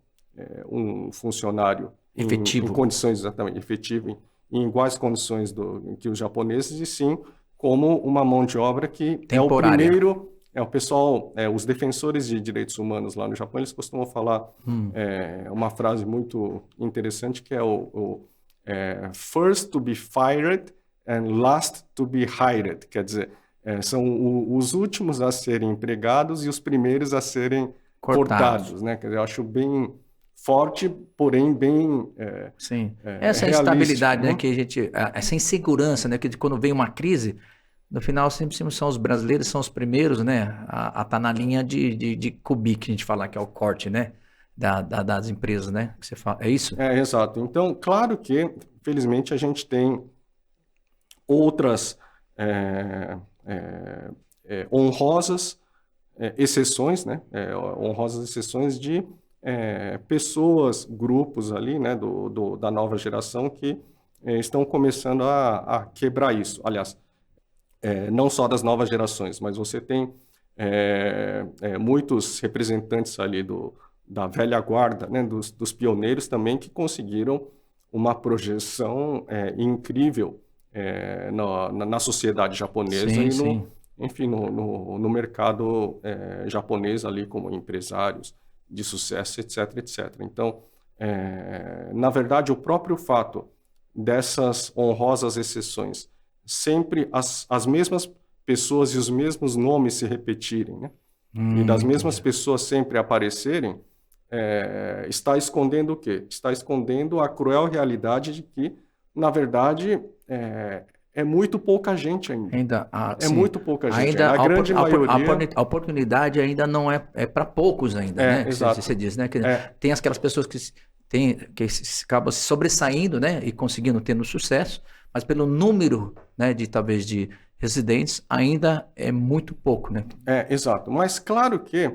um funcionário Efetivo. em condições exatamente efetivo, em iguais condições que os japoneses, e sim como uma mão de obra que Temporária. é o primeiro. O pessoal, os defensores de direitos humanos lá no Japão, eles costumam falar uma frase muito interessante que é first to be fired and last to be hired. Quer dizer, são os últimos a serem empregados e os primeiros a serem cortados, né? Quer dizer, eu acho bem forte, porém bem Sim. Essa instabilidade, né? Que a gente, essa insegurança, né? Que quando vem uma crise, no final sempre são os brasileiros, são os primeiros, né? A estar na linha de cubi, que a gente fala que é o corte, né? Das empresas, né? Que você fala, é isso? Exato. Então, claro que, felizmente, a gente tem outras honrosas exceções, né? Honrosas exceções de pessoas, grupos ali, né? Da nova geração que estão começando a quebrar isso. Aliás, não só das novas gerações, mas você tem muitos representantes ali da velha guarda, né, dos pioneiros também, que conseguiram uma projeção incrível na sociedade japonesa Sim, enfim, no mercado japonês ali como empresários de sucesso, etc, etc. Então, na verdade, o próprio fato dessas honrosas exceções sempre as mesmas pessoas e os mesmos nomes se repetirem, né? E das mesmas pessoas sempre aparecerem, está escondendo o quê? Está escondendo a cruel realidade de que, na verdade, é muito pouca gente ainda. Sim. Muito pouca gente. Ainda A grande maioria... A oportunidade ainda não é para poucos ainda, né? Exato. Você diz, né? Tem aquelas pessoas que acabam se sobressaindo, né? E conseguindo tendo sucesso, mas pelo número, né, talvez de residentes, ainda é muito pouco, né? Exato. Mas claro que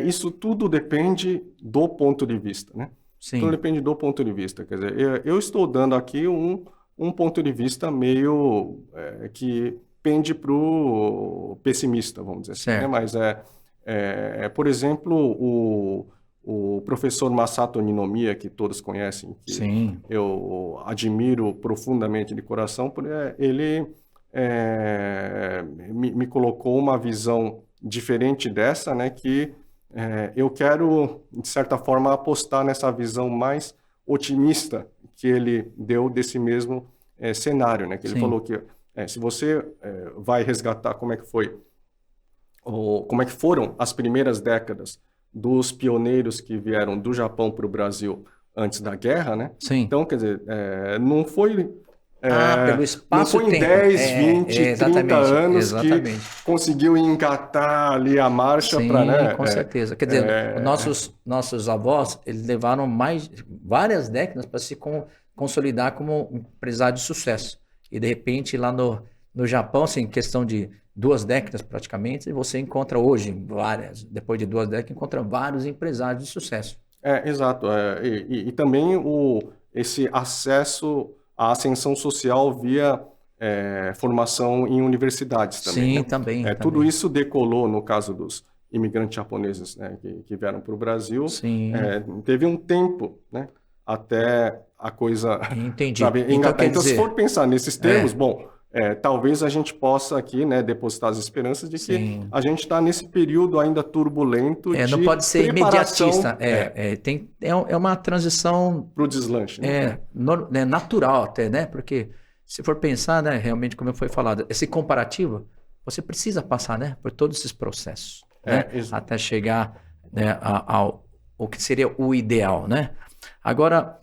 isso tudo depende do ponto de vista, né? Sim. Tudo depende do ponto de vista. Quer dizer, eu estou dando aqui um ponto de vista meio que pende para o pessimista, vamos dizer assim, né? Mas, por exemplo, o professor Masato Ninomiya, que todos conhecem, que Sim. eu admiro profundamente de coração, ele me colocou uma visão diferente dessa, né, que eu quero, de certa forma, apostar nessa visão mais otimista que ele deu desse mesmo cenário, né, que ele falou que se você vai resgatar como é que foi, como é que foram as primeiras décadas dos pioneiros que vieram do Japão para o Brasil antes da guerra, né? Sim. Então, quer dizer, não foi... pelo espaço não foi em 10, 20, 30 anos que conseguiu engatar ali a marcha para... Sim, com certeza. Quer dizer, nossos avós, eles levaram várias décadas para se consolidar como um empresário de sucesso. E, de repente, lá no Japão, assim, em questão de 2 décadas praticamente, você encontra hoje depois de 2 décadas, encontra vários empresários de sucesso. Exato. E também esse acesso à ascensão social via formação em universidades também, Sim, né? também, Tudo também. isso decolou no caso dos imigrantes japoneses, né, que vieram para o Brasil. Sim, Teve um tempo, né, até a coisa, entendi. sabe, Então engatar. quer Então, se for dizer, pensar nesses termos, é, bom, talvez a gente possa aqui, né, depositar as esperanças de que sim. a gente está nesse período ainda turbulento Não de pode ser imediatista. preparação É uma transição para o deslanche, né? natural até, né? Porque se for pensar, né, realmente, como foi falado, esse comparativo, você precisa passar, né, por todos esses processos, né, Exato. até chegar, né, ao o que seria o ideal, né? Agora,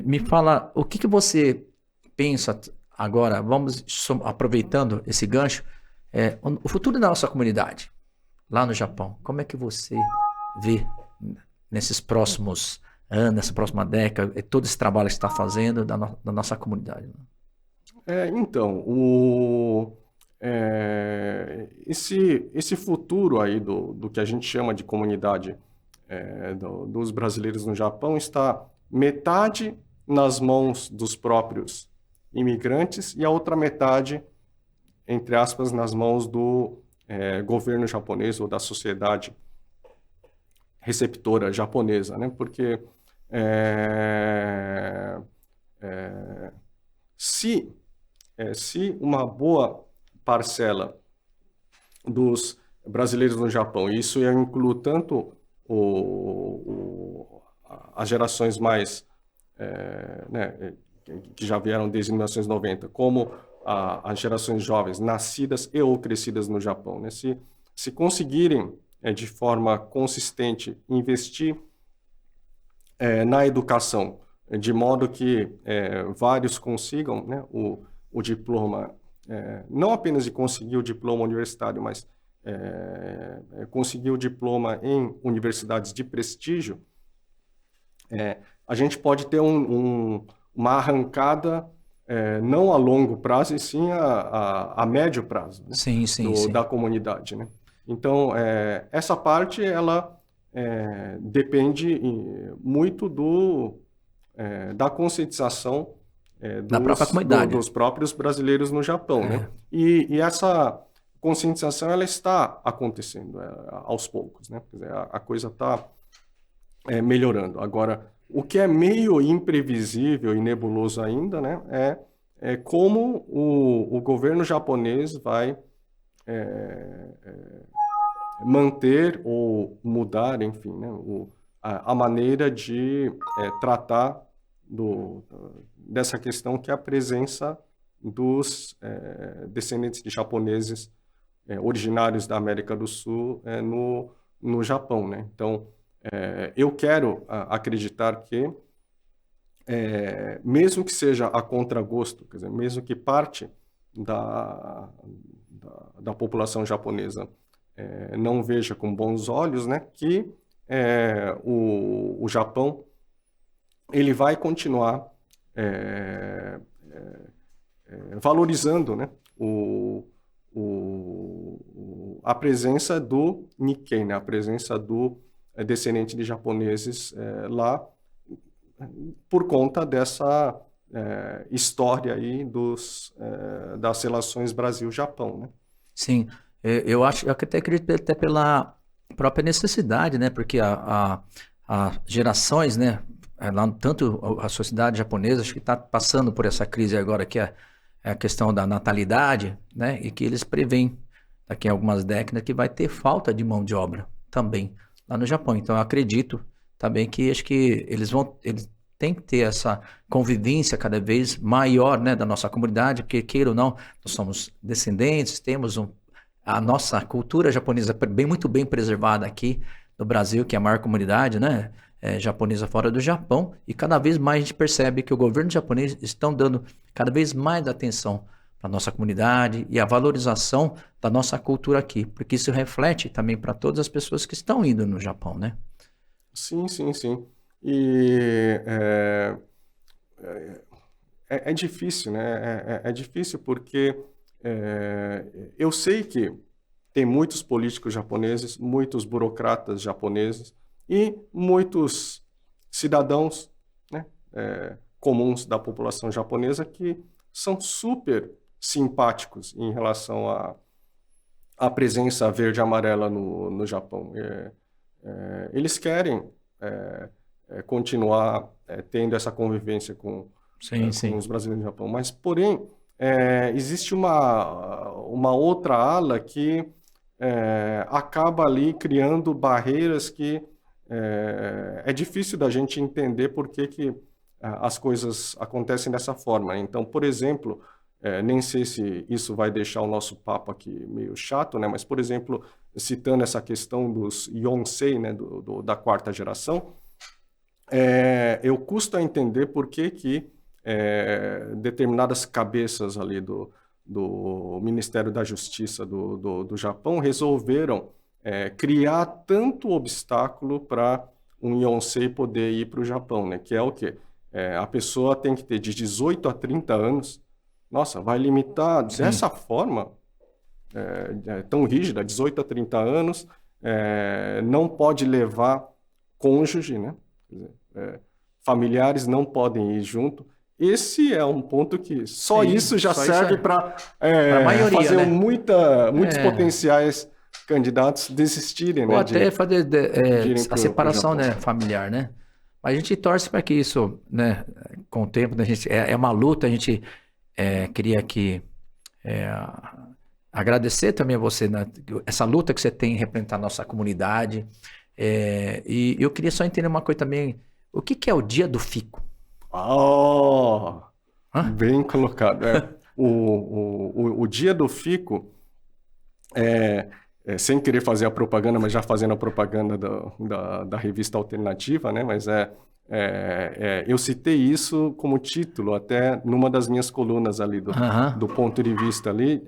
me fala, o que que você pensa agora, vamos aproveitando esse gancho, o futuro da nossa comunidade lá no Japão, como é que você vê nesses próximos anos, nessa próxima década, todo esse trabalho que você está fazendo da nossa comunidade? Né? Então, esse futuro aí do que a gente chama de comunidade dos brasileiros no Japão está metade nas mãos dos próprios imigrantes e a outra metade, entre aspas, nas mãos do governo japonês ou da sociedade receptora japonesa, né? Porque se se uma boa parcela dos brasileiros no Japão, e isso eu incluo tanto as gerações mais, né, que já vieram desde 1990, como as gerações jovens, nascidas e ou crescidas no Japão, né? Se conseguirem, de forma consistente, investir na educação, de modo que vários consigam, né, o diploma, não apenas de conseguir o diploma universitário, mas conseguir o diploma em universidades de prestígio, a gente pode ter uma arrancada não a longo prazo, e sim a médio prazo, né, Sim, sim, sim. da comunidade, né? Então, essa parte, ela depende muito da conscientização Da própria comunidade. dos próprios brasileiros no Japão, né? É, E essa conscientização, ela está acontecendo aos poucos, né? Quer dizer, a coisa está melhorando. Agora, o que é meio imprevisível e nebuloso ainda, né, é como o governo japonês vai manter ou mudar, enfim, né, a maneira de tratar dessa questão que é a presença dos descendentes de japoneses originários da América do Sul no Japão, né? Então, eu quero acreditar que, mesmo que seja a contragosto, quer dizer, mesmo que parte da população japonesa não veja com bons olhos, né, que o Japão ele vai continuar valorizando, né, a presença do Nikkei, né, a presença do descendente de japoneses lá, por conta dessa história aí das relações Brasil-Japão, né? sim. Eu até acredito até pela própria necessidade, né? Porque a gerações, né? Lá, tanto a sociedade japonesa, acho que está passando por essa crise agora, que é a questão da natalidade, né? E que eles preveem daqui a algumas décadas que vai ter falta de mão de obra também lá no Japão. Então eu acredito também que acho que eles têm que ter essa convivência cada vez maior, né, da nossa comunidade, porque queira ou não, nós somos descendentes, temos a nossa cultura japonesa muito bem preservada aqui no Brasil, que é a maior comunidade, né, japonesa fora do Japão, e cada vez mais a gente percebe que o governo japonês estão dando cada vez mais atenção para a nossa comunidade e a valorização da nossa cultura aqui, porque isso reflete também para todas as pessoas que estão indo no Japão, né? Sim, sim, sim. E é difícil, né? É difícil porque eu sei que tem muitos políticos japoneses, muitos burocratas japoneses, e muitos cidadãos, né, comuns da população japonesa que são super simpáticos em relação à presença verde e amarela no Japão. Eles querem continuar tendo essa convivência com os brasileiros no Japão, mas, porém, existe uma outra ala que acaba ali criando barreiras que é difícil da gente entender por que as coisas acontecem dessa forma. Então, por exemplo, nem sei se isso vai deixar o nosso papo aqui meio chato, né? Mas, por exemplo, citando essa questão dos Yonsei, né? Da quarta geração, eu custo a entender por que determinadas cabeças ali do Ministério da Justiça do Japão resolveram criar tanto obstáculo para um Yonsei poder ir para o Japão, né? Que é o quê? A pessoa tem que ter de 18 a 30 anos. Nossa, vai limitar dessa forma, tão rígida, 18 a 30 anos, não pode levar cônjuge, né? Quer dizer, familiares não podem ir junto. Esse é um ponto que só isso já serve para fazer, né? Muitos potenciais candidatos desistirem, ou né? até fazer a separação, né, familiar, né? Mas a gente torce para que isso, né, com o tempo, né, a gente, é uma luta, a gente queria aqui agradecer também a você, né, essa luta que você tem em representar a nossa comunidade. E eu queria só entender uma coisa também, o que é o Dia do Fico? Bem colocado. O Dia do Fico, sem querer fazer a propaganda, mas já fazendo a propaganda da revista alternativa, né? Mas eu citei isso como título até numa das minhas colunas ali do ponto de vista ali,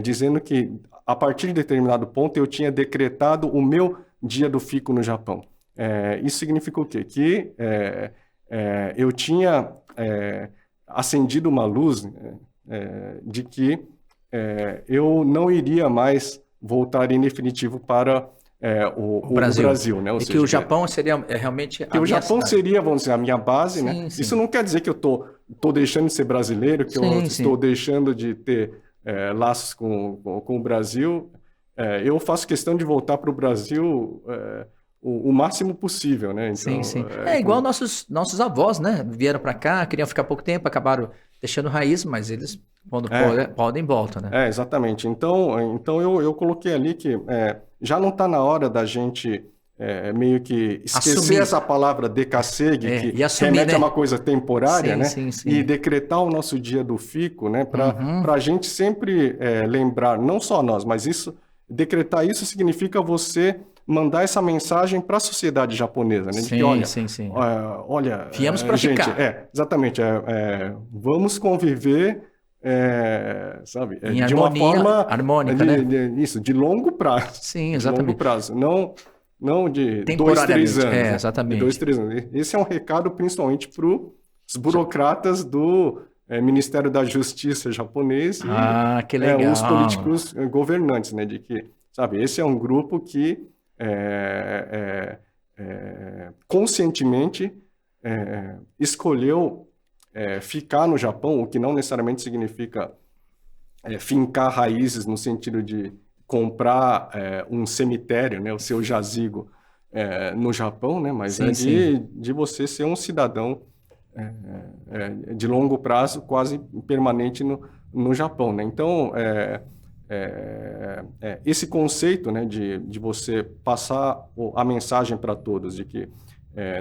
dizendo que a partir de determinado ponto eu tinha decretado o meu Dia do Fico no Japão. Isso significa o quê? Que eu tinha acendido uma luz de que eu não iria mais voltar em definitivo para o Brasil, né? Ou seja, que o Japão seria realmente a que o Japão cidade. seria, vamos dizer, a minha base, né? Sim. Isso não quer dizer que eu tô deixando de ser brasileiro, que eu estou deixando de ter laços com o Brasil. Eu faço questão de voltar para o Brasil o máximo possível, né? Então, sim. Igual nossos avós, né? Vieram para cá, queriam ficar pouco tempo, acabaram deixando raiz, mas eles, quando podem, voltam, né? Exatamente. Então eu coloquei ali que já não está na hora da gente meio que esquecer essa palavra decassegue, que assumir, remete né? a uma coisa temporária, né? Sim. E decretar o nosso dia do fico, né? Para a gente sempre lembrar, não só nós, mas decretar isso significa você mandar essa mensagem para a sociedade japonesa, né? De que, olha, viemos para ficar. Exatamente. Vamos conviver, sabe? Em de uma forma harmônica, né? De longo prazo. Sim, exatamente. De longo prazo, não de 2, 3 anos. Exatamente. De 2, 3 anos. Esse é um recado principalmente para os burocratas do Ministério da Justiça japonês e que legal. Os políticos governantes, né? De que, sabe, esse é um grupo que conscientemente escolheu ficar no Japão, o que não necessariamente significa fincar raízes no sentido de comprar um cemitério, né, o seu jazigo no Japão, né, mas de você ser um cidadão de longo prazo, quase permanente no Japão, né? Então, esse conceito, né, de você passar a mensagem para todos de que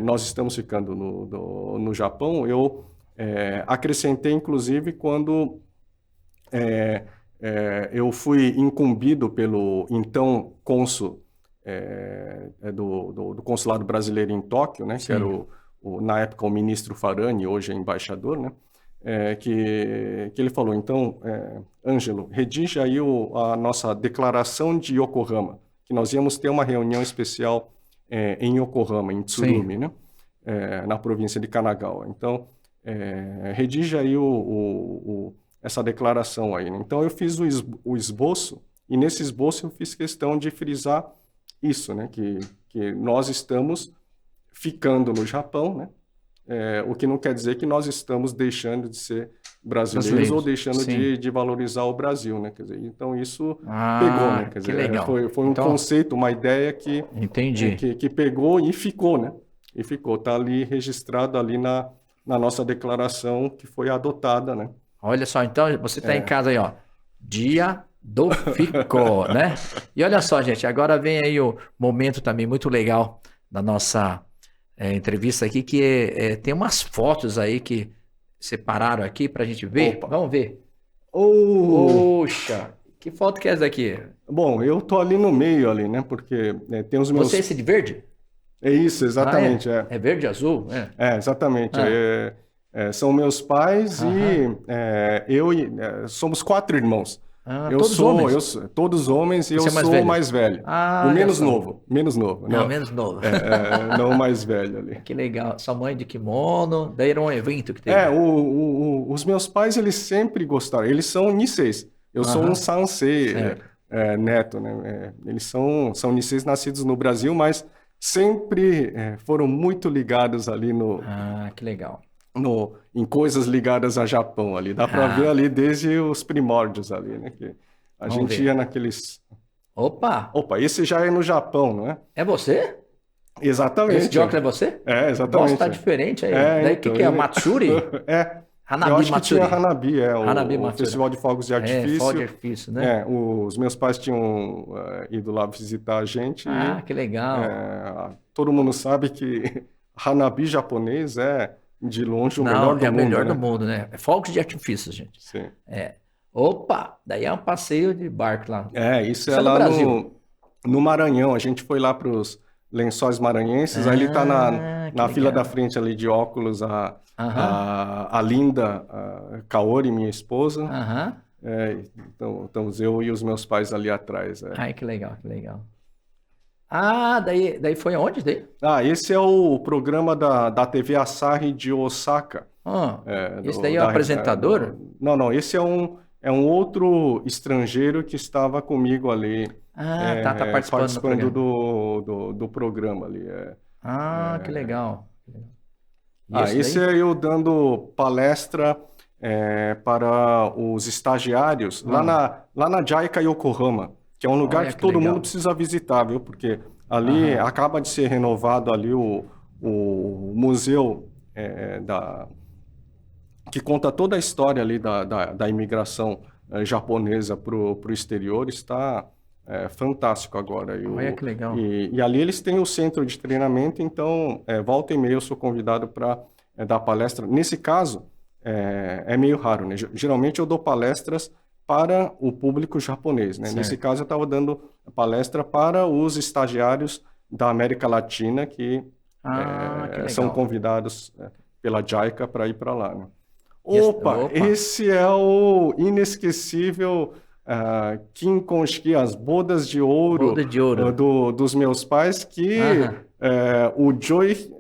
nós estamos ficando no Japão, eu acrescentei, inclusive, quando eu fui incumbido pelo então cônsul do consulado brasileiro em Tóquio, né, que era na época o ministro Farani, hoje é embaixador, né? Que ele falou, então, Ângelo, redige aí a nossa declaração de Yokohama, que nós íamos ter uma reunião especial em Yokohama, em Tsurumi, né? Na província de Kanagawa. Então, redige aí essa declaração aí, né? Então, eu fiz o esboço, e nesse esboço eu fiz questão de frisar isso, né? Que nós estamos ficando no Japão, né? O que não quer dizer que nós estamos deixando de ser brasileiros ou deixando sim. de valorizar o Brasil, né? Quer dizer, então isso pegou, né? Quer Que dizer, legal. foi um Então, conceito, uma ideia entendi. que pegou e ficou, né? E ficou, tá ali registrado ali na nossa declaração que foi adotada, né? Olha só, então você está em casa aí, ó. Dia do Fico, né? E olha só, gente, agora vem aí o momento também muito legal da nossa entrevista aqui, que tem umas fotos aí que separaram aqui pra gente ver. Opa. Vamos ver. Oh. Poxa, que foto que é essa daqui? Bom, eu tô ali no meio ali, né? Porque tem os meus... Você é esse de verde? É isso, exatamente. É verde e azul? Exatamente. São meus pais e eu somos 4 irmãos. Todos homens? Todos homens e eu Você é mais sou velho? o mais velho. Ah, O olha menos só. novo. Menos novo. Não, menos novo. Não o mais velho ali. Que legal. Sua mãe de kimono, daí era um evento que teve. Os meus pais, eles sempre gostaram. Eles são Niseis. Eu sou um Sansei neto, né? Eles são Niseis nascidos no Brasil, mas sempre foram muito ligados ali que legal. em coisas ligadas a Japão ali. Dá para ver ali desde os primórdios ali, né? Que a gente ia naqueles... Opa, esse já é no Japão, não é? é você? Exatamente. Esse de óculos é você? Exatamente. Nossa, tá diferente aí. Daí o então, que é? Matsuri? Hanabi eu acho Matsuri. Que tinha Hanabi, Hanabi o Matsuri. Festival de Fogos de Artifício. Fogos de Artifício, né? Os meus pais tinham ido lá visitar a gente. Que legal. Todo mundo sabe que Hanabi japonês é, de longe, o melhor do mundo. É o melhor do mundo, né? É fogos de artifício, gente. Sim. Opa, daí é um passeio de barco lá. Isso é lá no Brasil. No Maranhão. A gente foi lá para os Lençóis Maranhenses. Aí ele está na fila da frente ali de óculos, a linda Kaori, minha esposa. Então, estamos eu e os meus pais ali atrás. Ai, que legal, que legal. Daí foi aonde? Esse é o programa da TV Asahi de Osaka. Esse daí é o apresentador? Não, esse é um outro estrangeiro que estava comigo ali. Tá participando do programa ali. Que legal. Esse é eu dando palestra para os estagiários lá na JICA Yokohama, que é um lugar que todo mundo precisa visitar, viu? Porque ali acaba de ser renovado ali o museu que conta toda a história ali da imigração japonesa para o exterior. Está fantástico agora. Olha que legal. E ali eles têm o centro de treinamento, então volta e meia eu sou convidado para dar palestra. Nesse caso, é meio raro, né? Geralmente eu dou palestras para o público japonês, né? Nesse caso eu estava dando palestra para os estagiários da América Latina que são convidados pela JICA para ir para lá, né? Esse é o inesquecível Kim Konshiki, as bodas de ouro, dos meus pais, que o Joy,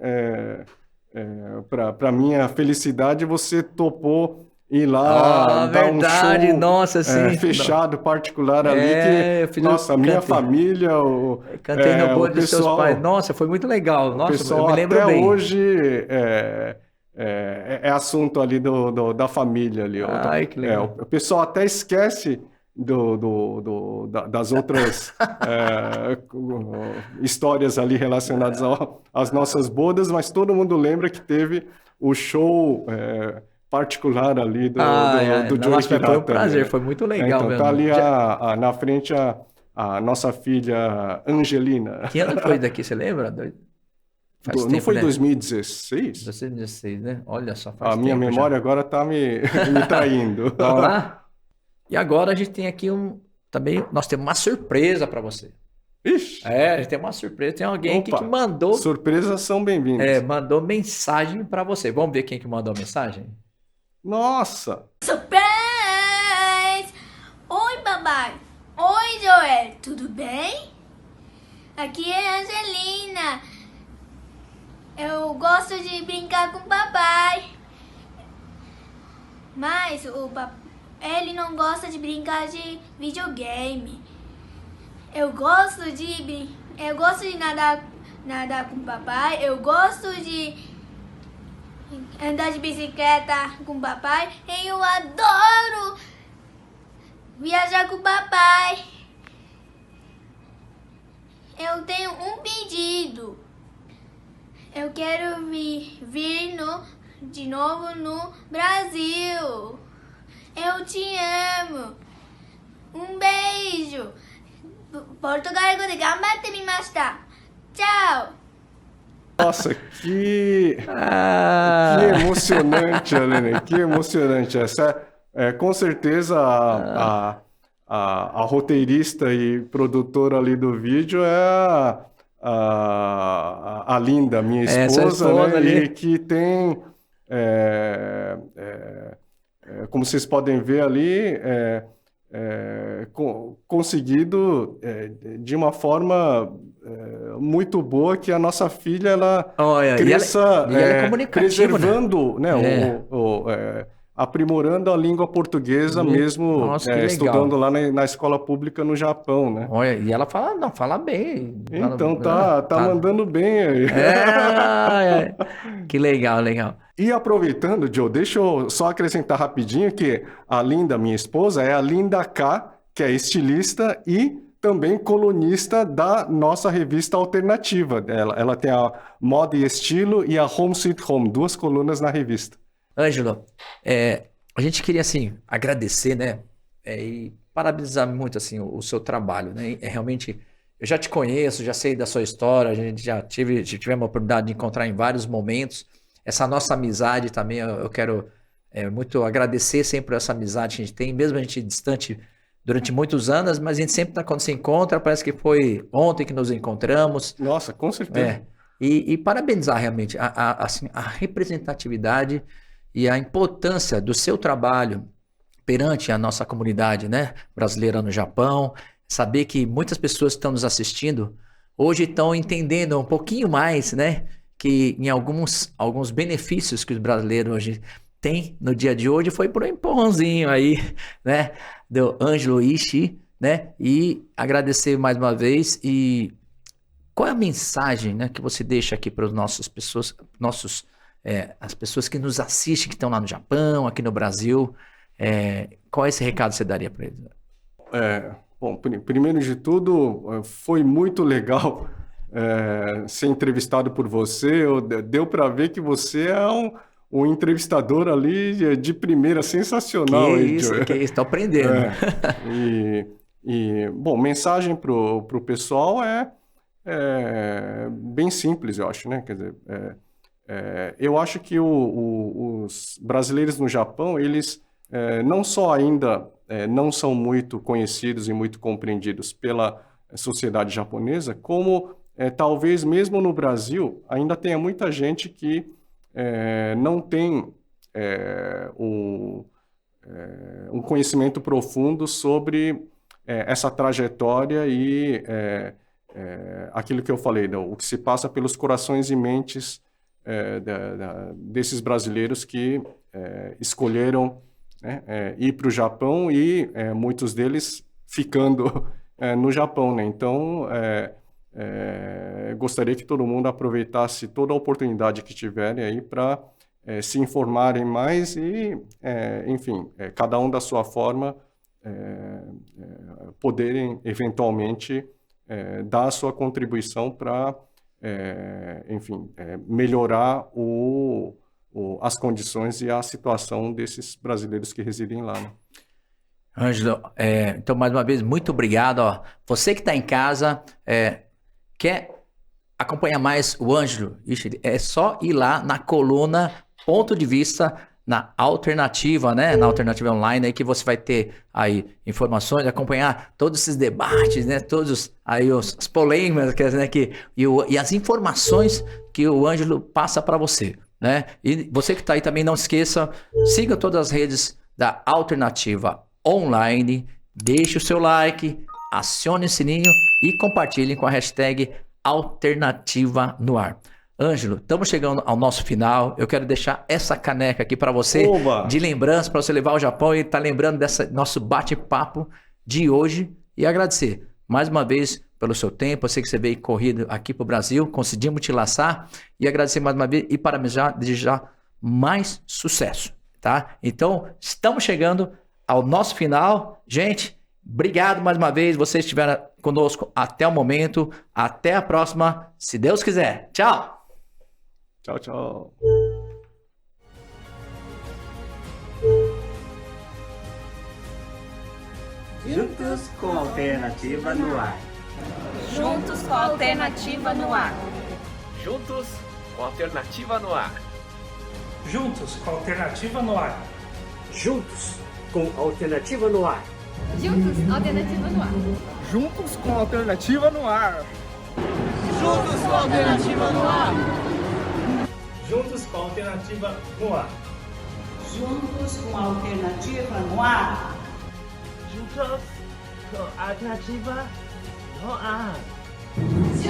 para minha felicidade, você topou ir lá dar um show nossa, sim. fechado, particular ali, que, nossa, minha família, cantei no bolo dos seus pais. Nossa, foi muito legal. Nossa, pessoal, eu me lembro até bem. hoje é assunto ali da família ali. Ai, que legal. O pessoal até esquece das outras histórias ali relacionadas às nossas bodas, mas todo mundo lembra que teve o show particular ali do Joey Hirata. Foi um prazer, foi muito legal então, mesmo. Tá ali na frente a nossa filha Angelina. Que ano foi daqui, você lembra? Não foi 2016? 2016, né? Olha só, faz tempo. A minha memória agora tá me traindo. Vamos lá? E agora a gente tem aqui também, nós temos uma surpresa para você. Ixi! A gente tem uma surpresa, tem alguém aqui que mandou... Surpresas são bem-vindas. Mandou mensagem para você. Vamos ver quem que mandou a mensagem? Nossa! Surprise! Oi, papai! Oi, Joel! Tudo bem? Aqui é a Angelina. Eu gosto de brincar com o papai. Mas ele não gosta de brincar de videogame. Eu gosto de Eu gosto de nadar com o papai. Eu gosto de andar de bicicleta com o papai. E eu adoro viajar com o papai. Eu tenho um pedido. Eu quero vir de novo no Brasil. Eu te amo. Um beijo. Portugal語で頑張ってみました. Tchau. Nossa, que emocionante, Aline, que emocionante. Essa com certeza a roteirista e produtora ali do vídeo é a Linda, minha esposa, né? E que tem, como vocês podem ver ali, conseguido de uma forma muito boa que a nossa filha ela cresça e ela é preservando, né, aprimorando a língua portuguesa mesmo. Nossa, estudando lá na escola pública no Japão, né? Olha, e ela fala bem. Então tá mandando bem aí. Que legal. E aproveitando, Joe, deixa eu só acrescentar rapidinho que a Linda, minha esposa, é a Linda K, que é estilista e também colunista da nossa revista alternativa. Ela tem a Moda e Estilo e a Home Sweet Home, 2 colunas na revista. Ângelo, a gente queria, assim, agradecer, né, e parabenizar muito, assim, o seu trabalho, né, realmente, eu já te conheço, já sei da sua história, a gente já tivemos a oportunidade de encontrar em vários momentos, essa nossa amizade também, eu quero muito agradecer sempre por essa amizade que a gente tem, mesmo a gente distante durante muitos anos, mas a gente sempre, quando se encontra, parece que foi ontem que nos encontramos. Nossa, com certeza. E parabenizar realmente assim, a representatividade e a importância do seu trabalho perante a nossa comunidade, né, brasileira no Japão, saber que muitas pessoas que estão nos assistindo hoje estão entendendo um pouquinho mais, né, que em alguns benefícios que os brasileiros hoje têm no dia de hoje foi por um empurrãozinho aí, né, do Ângelo Ishii, né, e agradecer mais uma vez. E qual é a mensagem, né, que você deixa aqui para as nossas pessoas, as pessoas que nos assistem, que estão lá no Japão, aqui no Brasil, qual é esse recado que você daria para eles? Bom, primeiro de tudo, foi muito legal ser entrevistado por você. Deu para ver que você é um entrevistador ali de primeira, sensacional. Que isso, estou aprendendo. Bom, mensagem para o pessoal é bem simples, eu acho, né? Quer dizer, eu acho que os brasileiros no Japão, eles não só ainda não são muito conhecidos e muito compreendidos pela sociedade japonesa, como talvez mesmo no Brasil ainda tenha muita gente que não tem um conhecimento profundo sobre essa trajetória e aquilo que eu falei, o que se passa pelos corações e mentes desses brasileiros que escolheram ir para o Japão e muitos deles ficando no Japão, né? Então, gostaria que todo mundo aproveitasse toda a oportunidade que tiverem aí para se informarem mais e, enfim, cada um da sua forma, poderem eventualmente dar a sua contribuição para, enfim, melhorar as condições e a situação desses brasileiros que residem lá, né? Ângelo, então mais uma vez, muito obrigado. Você que está em casa, quer acompanhar mais o Ângelo, é só ir lá na coluna Ponto de Vista, na Alternativa, né? Na Alternativa Online, aí que você vai ter aí informações, acompanhar todos esses debates, né? Todos aí as polêmicas, né? E as informações que o Ângelo passa para você, né? E você que está aí também, não esqueça, siga todas as redes da Alternativa Online, deixe o seu like, acione o sininho e compartilhe com a hashtag Alternativa no Ar. Ângelo, estamos chegando ao nosso final. Eu quero deixar essa caneca aqui para você, de lembrança, para você levar ao Japão e estar lembrando desse nosso bate-papo de hoje e agradecer mais uma vez pelo seu tempo. Eu sei que você veio corrido aqui para o Brasil, conseguimos te laçar e agradecer mais uma vez e parabenizar, desejar mais sucesso, tá? Então, estamos chegando ao nosso final. Gente, obrigado mais uma vez. Vocês estiveram conosco até o momento. Até a próxima, se Deus quiser. Tchau! Tchau, tchau. Juntos com a Alternativa no ar. Juntos com a Alternativa no ar. Juntos com a Alternativa no ar. Juntos com a Alternativa no ar. Juntos com a Alternativa no ar. Juntos, Alternativa no ar. Juntos com a Alternativa no ar. Juntos com a Alternativa no ar. Juntos com a Alternativa no ar. Juntos com a Alternativa no ar. Juntos com a Alternativa no ar. Juntos